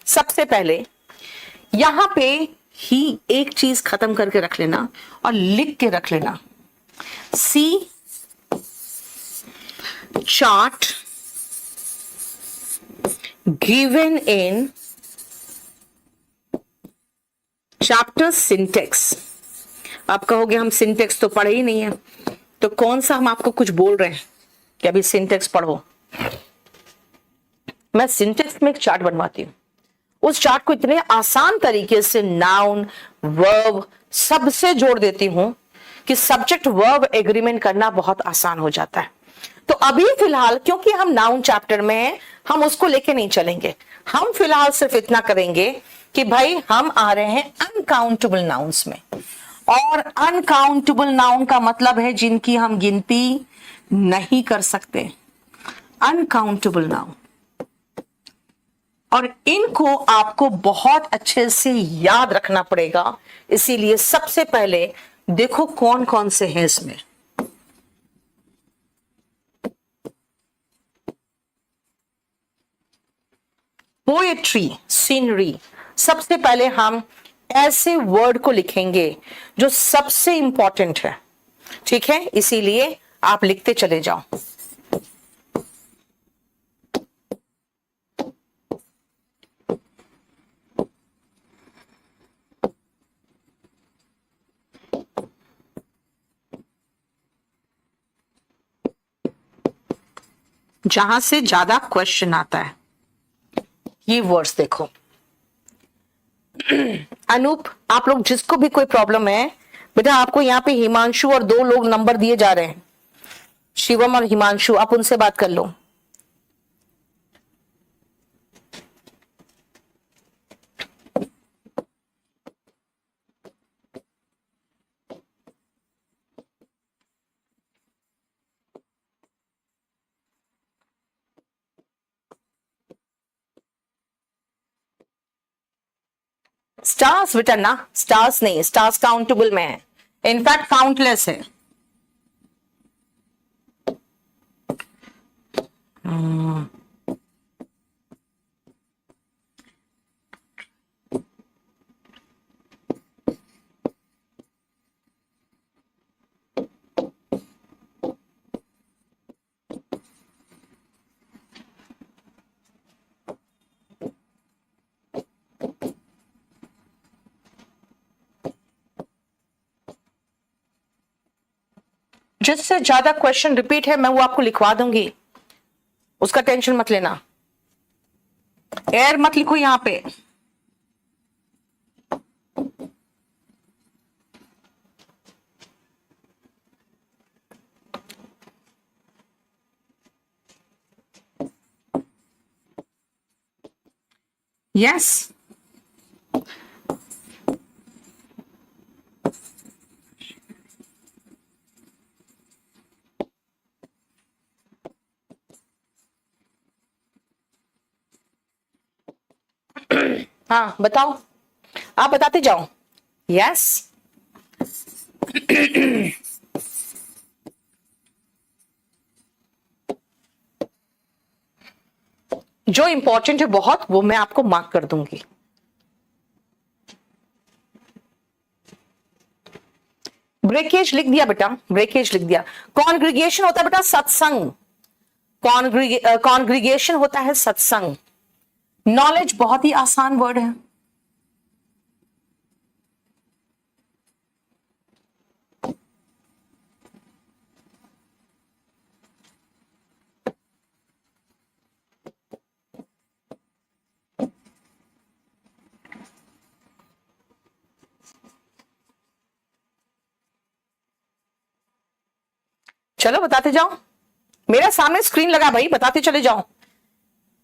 सबसे पहले यहां पे ही एक चीज खत्म करके रख लेना और लिख के रख लेना, see chart given in chapter syntax. आप कहोगे हम सिंटेक्स तो पढ़े ही नहीं है, तो कौन सा हम आपको कुछ बोल रहे हैं कि अभी सिंटेक्स पढ़ो। मैं सिंटेक्स में एक चार्ट बनवाती हूं, उस चार्ट को इतने आसान तरीके से नाउन वर्ब सबसे जोड़ देती हूं कि सब्जेक्ट वर्ब एग्रीमेंट करना बहुत आसान हो जाता है। तो अभी फिलहाल क्योंकि हम नाउन चैप्टर में हैं, हम उसको लेके नहीं चलेंगे। हम फिलहाल सिर्फ इतना करेंगे कि भाई हम आ रहे हैं अनकाउंटेबल नाउन्स में, और अनकाउंटेबल नाउन का मतलब है जिनकी हम गिनती नहीं कर सकते, अनकाउंटेबल नाउन। और इनको आपको बहुत अच्छे से याद रखना पड़ेगा। इसीलिए सबसे पहले देखो कौन कौन से हैं इसमें। पोएट्री, सीनरी, सबसे पहले हम ऐसे वर्ड को लिखेंगे जो सबसे इंपॉर्टेंट है, ठीक है, इसीलिए आप लिखते चले जाओ। जहां से ज्यादा क्वेश्चन आता है, ये वर्ड्स देखो। अनूप, आप लोग जिसको भी कोई प्रॉब्लम है बेटा आपको यहाँ पे हिमांशु और 2 लोग नंबर दिए जा रहे हैं, शिवम और हिमांशु, आप उनसे बात कर लो। स्टार्स बेटा ना, स्टार्स नहीं, स्टार्स काउंटेबल में है, इनफैक्ट काउंटलेस है। जिससे ज्यादा क्वेश्चन रिपीट है मैं वो आपको लिखवा दूंगी, उसका टेंशन मत लेना। एयर मत लिखो यहां पे। यस हाँ बताओ, आप बताते जाओ। यस जो इंपॉर्टेंट है बहुत वो मैं आपको मार्क कर दूंगी। ब्रेकेज लिख दिया बेटा, ब्रेकेज लिख दिया। कॉन्ग्रीगेशन होता है बेटा सत्संग, कॉन्ग्रीगेशन होता है सत्संग। नॉलेज बहुत ही आसान वर्ड है। चलो बताते जाओ, मेरा सामने स्क्रीन लगा भाई, बताते चले जाओ।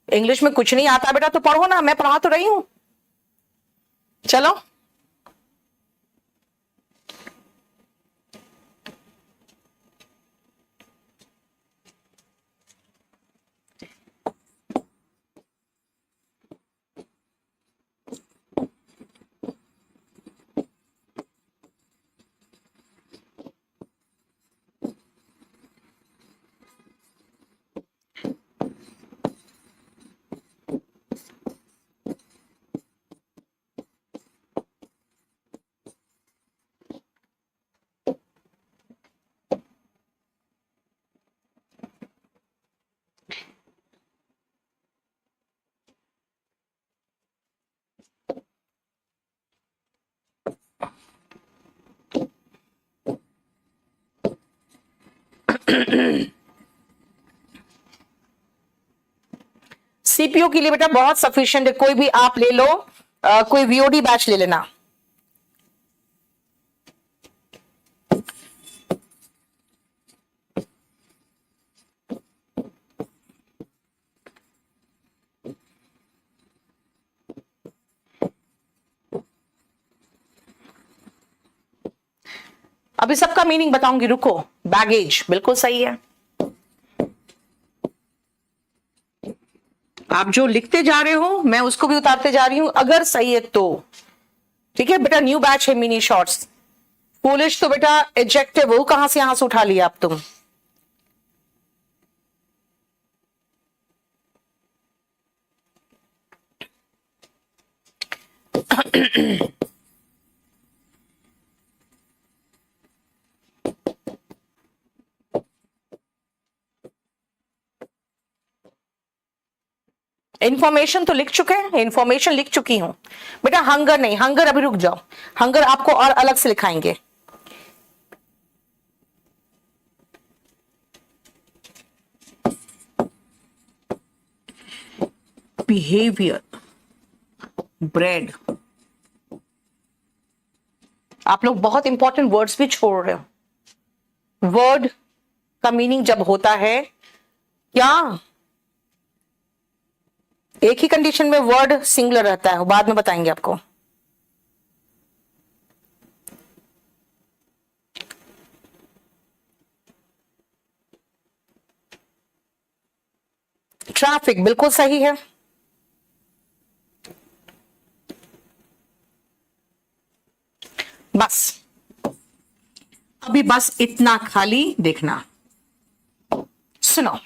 इंग्लिश में कुछ नहीं आता बेटा तो पढ़ो ना, मैं पढ़ा तो रही हूं। चलो सीपीयू के लिए बेटा बहुत सफिशिएंट है, कोई भी आप ले लो, कोई वीओडी बैच ले लेना। अभी सबका मीनिंग बताऊंगी, रुको। बैगेज बिल्कुल सही है, आप जो लिखते जा रहे हो मैं उसको भी उतारते जा रही हूं अगर सही है तो। ठीक है बेटा, न्यू बैच है मिनी शॉर्ट्स। फूलिश तो बेटा एडजेक्टिव, वो कहां से यहां से उठा लिया आप तुम। इंफॉर्मेशन तो लिख चुके हैं, इंफॉर्मेशन लिख चुकी हूं बेटा। हंगर नहीं, हंगर अभी रुक जाओ, हंगर आपको और अलग से लिखाएंगे। बिहेवियर, ब्रेड, आप लोग बहुत इंपॉर्टेंट वर्ड्स भी छोड़ रहे हो। वर्ड का मीनिंग जब होता है क्या, एक ही कंडीशन में वर्ड सिंगुलर रहता है, बाद में बताएंगे आपको। ट्रैफिक बिल्कुल सही है। बस अभी बस इतना खाली देखना, सुनो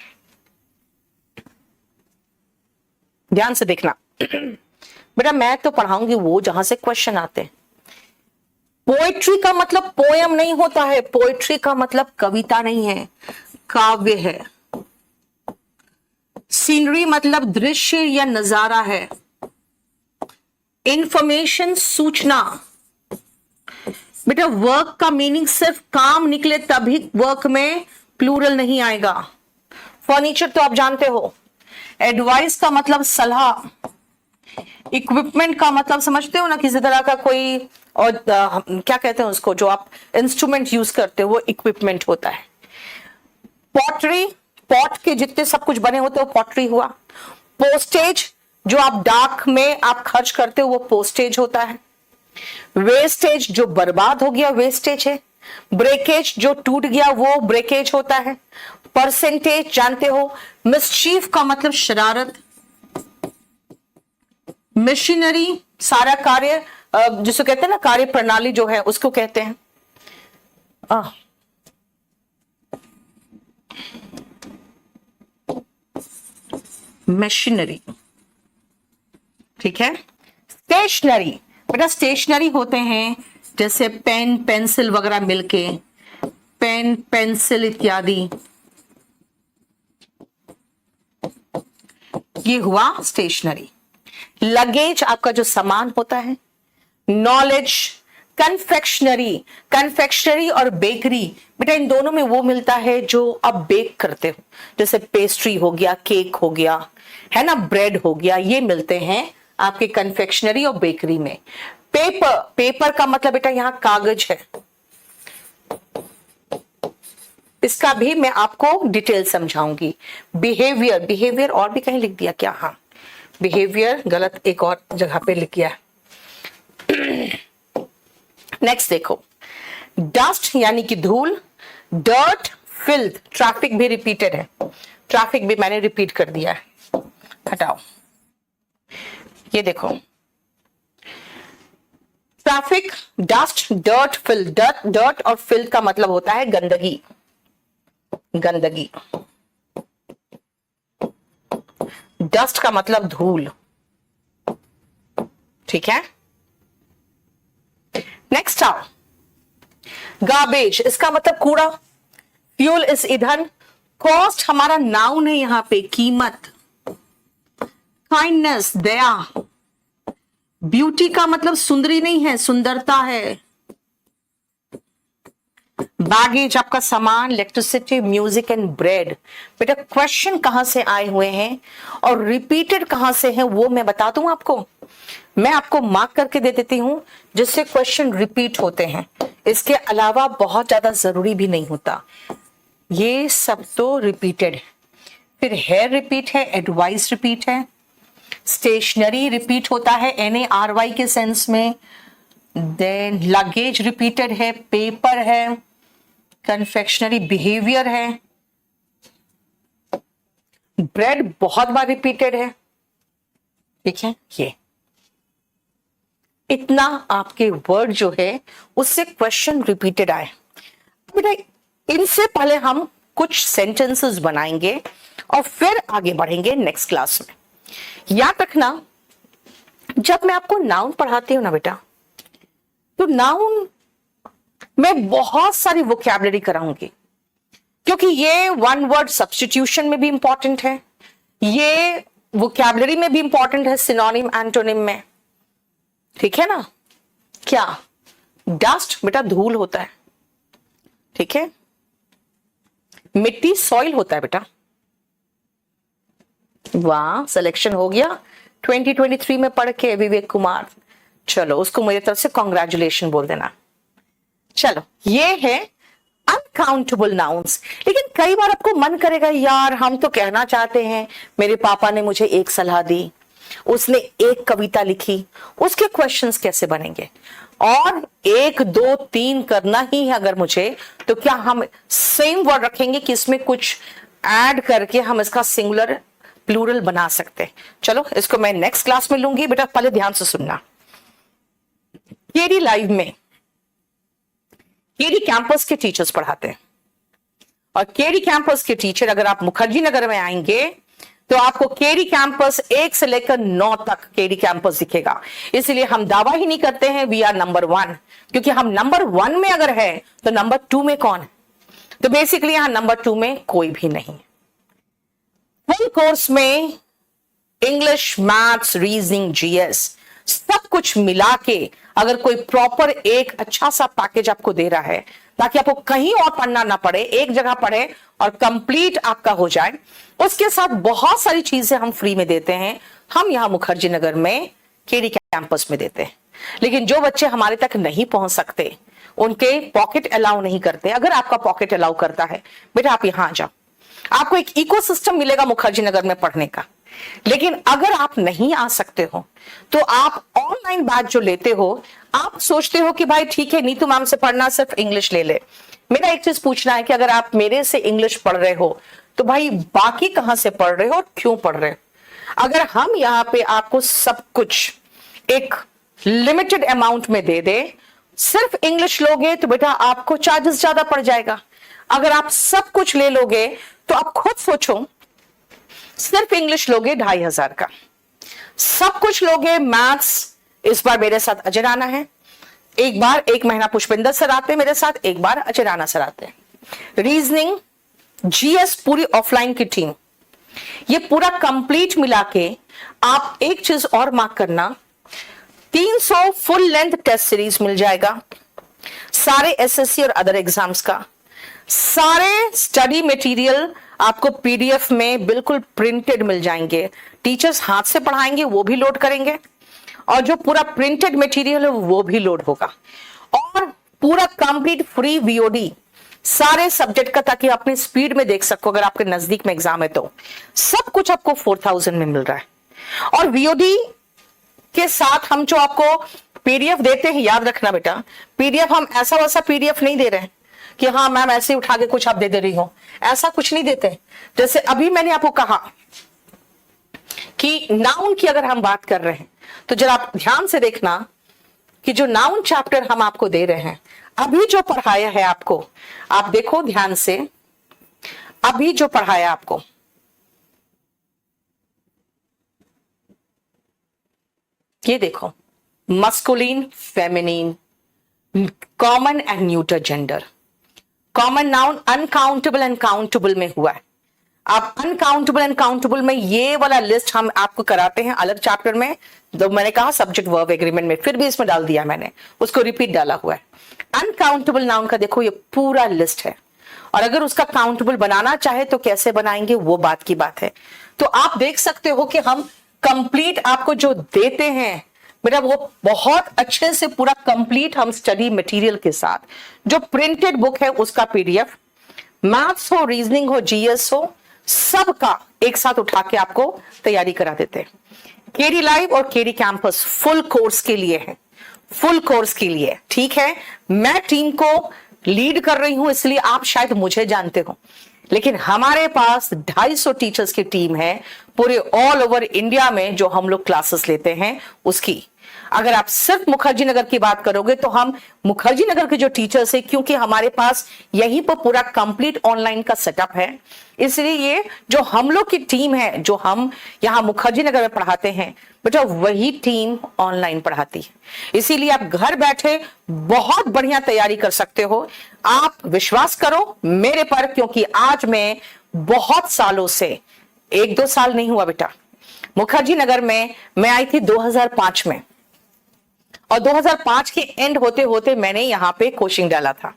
ध्यान से देखना। बेटा मैं तो पढ़ाऊंगी वो जहां से क्वेश्चन आते हैं। पोएट्री का मतलब पोयम नहीं होता है, पोएट्री का मतलब कविता नहीं है, काव्य है। सीनरी मतलब दृश्य या नजारा है। इंफॉर्मेशन सूचना। बेटा वर्क का मीनिंग सिर्फ काम निकले तभी वर्क में प्लूरल नहीं आएगा। फर्नीचर तो आप जानते हो। एडवाइस का मतलब सलाह। इक्विपमेंट का मतलब समझते हो ना, किसी तरह का कोई और क्या कहते हैं उसको, जो आप इंस्ट्रूमेंट यूज करते हो वो इक्विपमेंट होता है। पॉटरी, पॉट के जितने सब कुछ बने होते हो पॉटरी हुआ। पोस्टेज, जो आप डाक में आप खर्च करते हो वो पोस्टेज होता है। वेस्टेज, जो बर्बाद हो गया वेस्टेज है। ब्रेकेज, जो टूट गया वो ब्रेकेज होता है। परसेंटेज जानते हो। मिसचीफ का मतलब शरारत। मशीनरी सारा कार्य, जिसको कहते हैं ना कार्य प्रणाली जो है उसको कहते हैं। मशीनरी, ठीक है। स्टेशनरी, बेटा स्टेशनरी होते हैं जैसे पेन पेंसिल वगैरह मिलके, पेन पेंसिल इत्यादि, ये हुआ स्टेशनरी। लगेज आपका जो सामान होता है। नॉलेज। कन्फेक्शनरी, कन्फेक्शनरी और बेकरी, बेटा इन दोनों में वो मिलता है जो आप बेक करते हो, जैसे पेस्ट्री हो गया, केक हो गया, है ना, ब्रेड हो गया, ये मिलते हैं आपके कन्फेक्शनरी और बेकरी में। पेपर, पेपर का मतलब बेटा यहां कागज है। इसका भी मैं आपको डिटेल समझाऊंगी। बिहेवियर, बिहेवियर और भी कहीं लिख दिया क्या? हाँ बिहेवियर गलत एक और जगह पे लिख दिया। नेक्स्ट देखो, डस्ट यानी कि धूल। डर्ट, फिल्थ, ट्रैफिक भी रिपीटेड है, ट्रैफिक भी मैंने रिपीट कर दिया है, हटाओ। ये देखो traffic, dust, dirt, filth. Dirt और फिल्थ का मतलब होता है गंदगी, गंदगी। डस्ट का मतलब धूल, ठीक है। नेक्स्ट आओ, गार्बेज, इसका मतलब कूड़ा। फ्यूल इज ईंधन। कॉस्ट हमारा नाउन है यहां पे, कीमत। काइंडनेस, दया। ब्यूटी का मतलब सुंदरी नहीं है, सुंदरता है। बैगेज आपका सामान। Electricity, music and bread. बेटा क्वेश्चन कहां से आए हुए हैं और रिपीटेड कहां से हैं वो मैं बता दूं आपको। मैं आपको मार्क करके दे देती हूं जिससे क्वेश्चन रिपीट होते हैं। इसके अलावा बहुत ज्यादा जरूरी भी नहीं होता, ये सब तो रिपीटेड है। फिर हेयर रिपीट है, एडवाइस रिपीट है, स्टेशनरी रिपीट होता है NARY के सेंस में। देन लगेज रिपीटेड है, पेपर है, कन्फेक्शनरी बिहेवियर है, ब्रेड बहुत बार रिपीटेड है, ठीक है। ये इतना आपके वर्ड जो है उससे क्वेश्चन रिपीटेड आए। बेटा इनसे पहले हम कुछ सेंटेंसेस बनाएंगे और फिर आगे बढ़ेंगे नेक्स्ट क्लास में। याद रखना जब मैं आपको नाउन पढ़ाती हूं ना बेटा, तो नाउन में बहुत सारी वोकैबुलरी कराऊंगी, क्योंकि ये वन वर्ड सब्स्टिट्यूशन में भी इंपॉर्टेंट है, ये वोकैबुलरी में भी इंपॉर्टेंट है, सिनोनिम एंटोनिम में, ठीक है ना। क्या? डस्ट बेटा धूल होता है, ठीक है। मिट्टी सॉइल होता है बेटा। वाह, सिलेक्शन हो गया 2023 में पढ़ के विवेक कुमार। चलो उसको मेरी तरफ से कॉन्ग्रेचुलेशन बोल देना। चलो, ये है अनकाउंटेबल नाउन्स। लेकिन कई बार आपको मन करेगा यार हम तो कहना चाहते हैं, मेरे पापा ने मुझे एक सलाह दी, उसने एक कविता लिखी, उसके क्वेश्चंस कैसे बनेंगे, और 1 2 3 करना ही है अगर मुझे, तो क्या हम सेम वर्ड रखेंगे कि इसमें कुछ ऐड करके हम इसका सिंगुलर प्लूरल बना सकते हैं? चलो, इसको मैं नेक्स्ट क्लास में लूंगी। बेटा पहले ध्यान से सुनना। केडी लाइव में केडी कैंपस के टीचर्स पढ़ाते हैं, और केडी कैंपस के टीचर अगर आप मुखर्जी नगर में आएंगे तो आपको केडी कैंपस 1 से लेकर 9 तक केडी कैंपस दिखेगा। इसलिए हम दावा ही नहीं करते हैं वी आर नंबर 1, क्योंकि हम नंबर 1 में अगर है तो नंबर 2 में कौन है? तो बेसिकली यहां नंबर 2 में कोई भी नहीं। फुल कोर्स में इंग्लिश, मैथ्स, रीजनिंग, जीएस सब कुछ मिला के अगर कोई प्रॉपर एक अच्छा सा पैकेज आपको दे रहा है ताकि आपको कहीं और पढ़ना ना पड़े, एक जगह पढ़े और कंप्लीट आपका हो जाए, उसके साथ बहुत सारी चीजें हम फ्री में देते हैं। हम यहां मुखर्जी नगर में केडी कैंपस में देते हैं। लेकिन जो बच्चे हमारे तक नहीं पहुंच सकते, उनके पॉकेट अलाउ नहीं करते, अगर आपका पॉकेट अलाउ करता है बेटा आप यहां आ जाओ, आपको एक इकोसिस्टम मिलेगा मुखर्जी नगर में पढ़ने का। लेकिन अगर आप नहीं आ सकते हो तो आप ऑनलाइन बैच जो लेते हो, आप सोचते हो कि भाई ठीक है नीतू मैम से पढ़ना सिर्फ इंग्लिश ले ले। मेरा एक चीज पूछना है कि अगर आप मेरे से इंग्लिश पढ़ रहे हो तो भाई बाकी कहां से पढ़ रहे हो और क्यों पढ़ रहे हो? अगर हम यहां पे आपको सब कुछ एक लिमिटेड अमाउंट में दे दे, सिर्फ इंग्लिश लोगे तो बेटा आपको चार्जेस ज्यादा पड़ जाएगा। अगर आप सब कुछ ले लोगे तो आप खुद सोचो, सिर्फ इंग्लिश लोगे 2500 का, सब कुछ लोगे मैथ्स, इस बार मेरे साथ अजय राणा है, एक बार 1 महीना पुष्पिंदर सर आते मेरे साथ, एक बार अजय राणा सर आते हैं। रीजनिंग, जीएस पूरी ऑफलाइन की टीम, ये पूरा कंप्लीट मिला के आप एक चीज और मार्क करना, 300 फुल लेंथ टेस्ट सीरीज मिल जाएगा, सारे एसएससी और अदर एग्जाम्स का, सारे स्टडी मटेरियल आपको पीडीएफ में बिल्कुल प्रिंटेड मिल जाएंगे। टीचर्स हाथ से पढ़ाएंगे वो भी लोड करेंगे, और जो पूरा प्रिंटेड मटेरियल है वो भी लोड होगा, और पूरा कंप्लीट फ्री वीओडी सारे सब्जेक्ट का, ताकि अपनी स्पीड में देख सको। अगर आपके नजदीक में एग्जाम है तो सब कुछ आपको 4000 में मिल रहा है। और वीओडी के साथ हम जो आपको पीडीएफ देते हैं, याद रखना बेटा, पीडीएफ हम ऐसा वैसा पीडीएफ नहीं दे रहे हैं कि हाँ मैम ऐसे उठा के कुछ आप दे रही हो, ऐसा कुछ नहीं देते। जैसे अभी मैंने आपको कहा कि नाउन की अगर हम बात कर रहे हैं तो जरा आप ध्यान से देखना कि जो नाउन चैप्टर हम आपको दे रहे हैं, अभी जो पढ़ाया है आपको, आप देखो ध्यान से, अभी जो पढ़ाया आपको, ये देखो, masculine, feminine, common and neuter gender, common noun uncountable and countable में हुआ है। अब अनकाउंटेबल एंड काउंटेबल में ये वाला लिस्ट हम आपको कराते हैं अलग चैप्टर में, जो मैंने कहा सब्जेक्ट वर्ब एग्रीमेंट में, फिर भी इसमें डाल दिया मैंने, उसको रिपीट डाला हुआ है। अनकाउंटेबल नाउन का देखो ये पूरा लिस्ट है, और अगर उसका काउंटेबल बनाना चाहे तो कैसे बनाएंगे वो बात की बात है। तो आप देख सकते हो कि हम कंप्लीट आपको जो देते हैं बेटा वो बहुत अच्छे से पूरा कंप्लीट हम स्टडी मटेरियल के साथ, जो प्रिंटेड बुक है उसका पीडीएफ, मैथ्स हो, रीजनिंग हो, जीएस हो, सबका एक साथ उठा के आपको तैयारी करा देते हैं। केडी लाइव और केडी कैंपस फुल कोर्स के लिए है, फुल कोर्स के लिए, ठीक है। मैं टीम को लीड कर रही हूं इसलिए आप शायद मुझे जानते हो, लेकिन हमारे पास 250 टीचर्स की टीम है पूरे ऑल ओवर इंडिया में जो हम लोग क्लासेस लेते हैं उसकी। अगर आप सिर्फ मुखर्जी नगर की बात करोगे तो हम मुखर्जी नगर के जो टीचर्स है, क्योंकि हमारे पास यहीं पर पूरा कंप्लीट ऑनलाइन का सेटअप है, इसलिए ये जो हम लोग की टीम है जो हम यहां मुखर्जी नगर में पढ़ाते हैं बेटा वही टीम ऑनलाइन पढ़ाती है। इसीलिए आप घर बैठे बहुत बढ़िया तैयारी कर सकते हो। आप विश्वास करो मेरे पर, क्योंकि आज मैं बहुत सालों से, 1-2 साल नहीं हुआ बेटा, मुखर्जी नगर में मैं आई थी 2005 में, और 2005 के एंड होते होते मैंने यहां पे कोचिंग डाला था।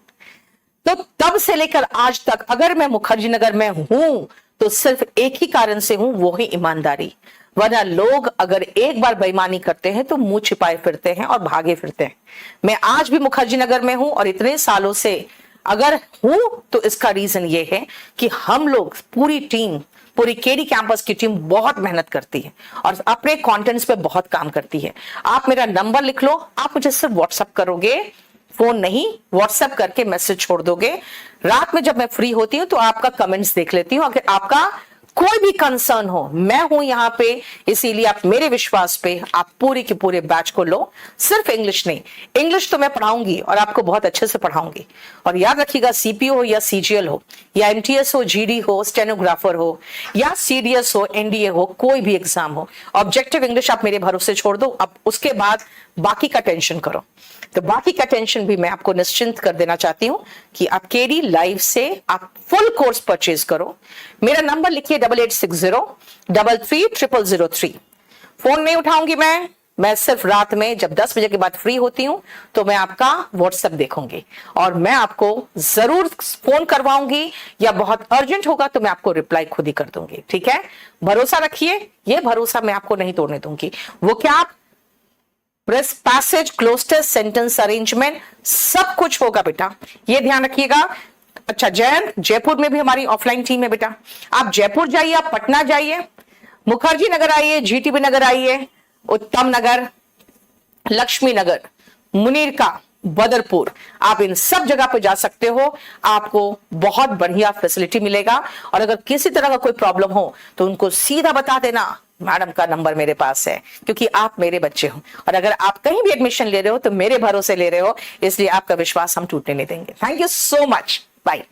तो तब से लेकर आज तक अगर मैं मुखर्जी नगर में हूं तो सिर्फ एक ही कारण से हूं, वो है ईमानदारी। वरना लोग अगर एक बार बेईमानी करते हैं तो मुंह छिपाए फिरते हैं और भागे फिरते हैं। मैं आज भी मुखर्जी नगर में हूं और इतने सालों से अगर हूं तो इसका रीजन ये है कि हम लोग पूरी टीम, पूरी केडी कैंपस की टीम बहुत मेहनत करती है और अपने कंटेंट्स पे बहुत काम करती है। आप मेरा नंबर लिख लो, आप मुझे सिर्फ व्हाट्सएप करोगे, फोन नहीं, व्हाट्सएप करके मैसेज छोड़ दोगे। रात में जब मैं फ्री होती हूं तो आपका कमेंट्स देख लेती हूं। अगर आपका कोई भी कंसर्न हो, मैं हूं यहां पे, इसीलिए आप मेरे विश्वास पे आप पूरे के पूरे बैच को लो। सिर्फ इंग्लिश नहीं, इंग्लिश तो मैं पढ़ाऊंगी और आपको बहुत अच्छे से पढ़ाऊंगी। और याद रखिएगा, सीपीओ हो या सीजीएल हो या एमटीएस हो, जीडी हो, स्टेनोग्राफर हो या सीडीएस हो, एनडीए हो, कोई भी एग्जाम हो, ऑब्जेक्टिव इंग्लिश आप मेरे भरोसे छोड़ दो। अब उसके बाद बाकी का टेंशन करो। तो बाकी का टेंशन भी मैं आपको निश्चिंत कर देना चाहती हूं कि आप केडी लाइव से आप फुल कोर्स परचेज करो। मेरा नंबर लिखिए 8860333003। फोन नहीं उठाऊंगी मैं सिर्फ रात में जब 10 बजे के बाद फ्री होती हूं तो मैं आपका व्हाट्सएप देखूंगी और मैं आपको जरूर फोन करवाऊंगी, या बहुत अर्जेंट होगा तो मैं आपको रिप्लाई खुद ही कर दूंगी। ठीक है, भरोसा रखिए, ये भरोसा मैं आपको नहीं तोड़ने दूंगी। वो क्या, आप प्रेस पैसेज, क्लोस्टर, सेंटेंस अरेंजमेंट सब कुछ होगा बेटा, ये ध्यान रखिएगा। अच्छा जयंत, जयपुर में भी हमारी ऑफलाइन टीम है बेटा। आप जयपुर जाइए, आप पटना जाइए, मुखर्जी नगर आइए, जीटीबी नगर आइए, उत्तम नगर, लक्ष्मी नगर, मुनीरका, बदरपुर, आप इन सब जगह पे जा सकते हो। आपको बहुत बढ़िया फैसिलिटी मिलेगा। और अगर किसी तरह का कोई प्रॉब्लम हो तो उनको सीधा बता देना, मैडम का नंबर मेरे पास है, क्योंकि आप मेरे बच्चे हो। और अगर आप कहीं भी एडमिशन ले रहे हो तो मेरे भरोसे ले रहे हो, इसलिए आपका विश्वास हम टूटने नहीं देंगे। Thank you so much, bye.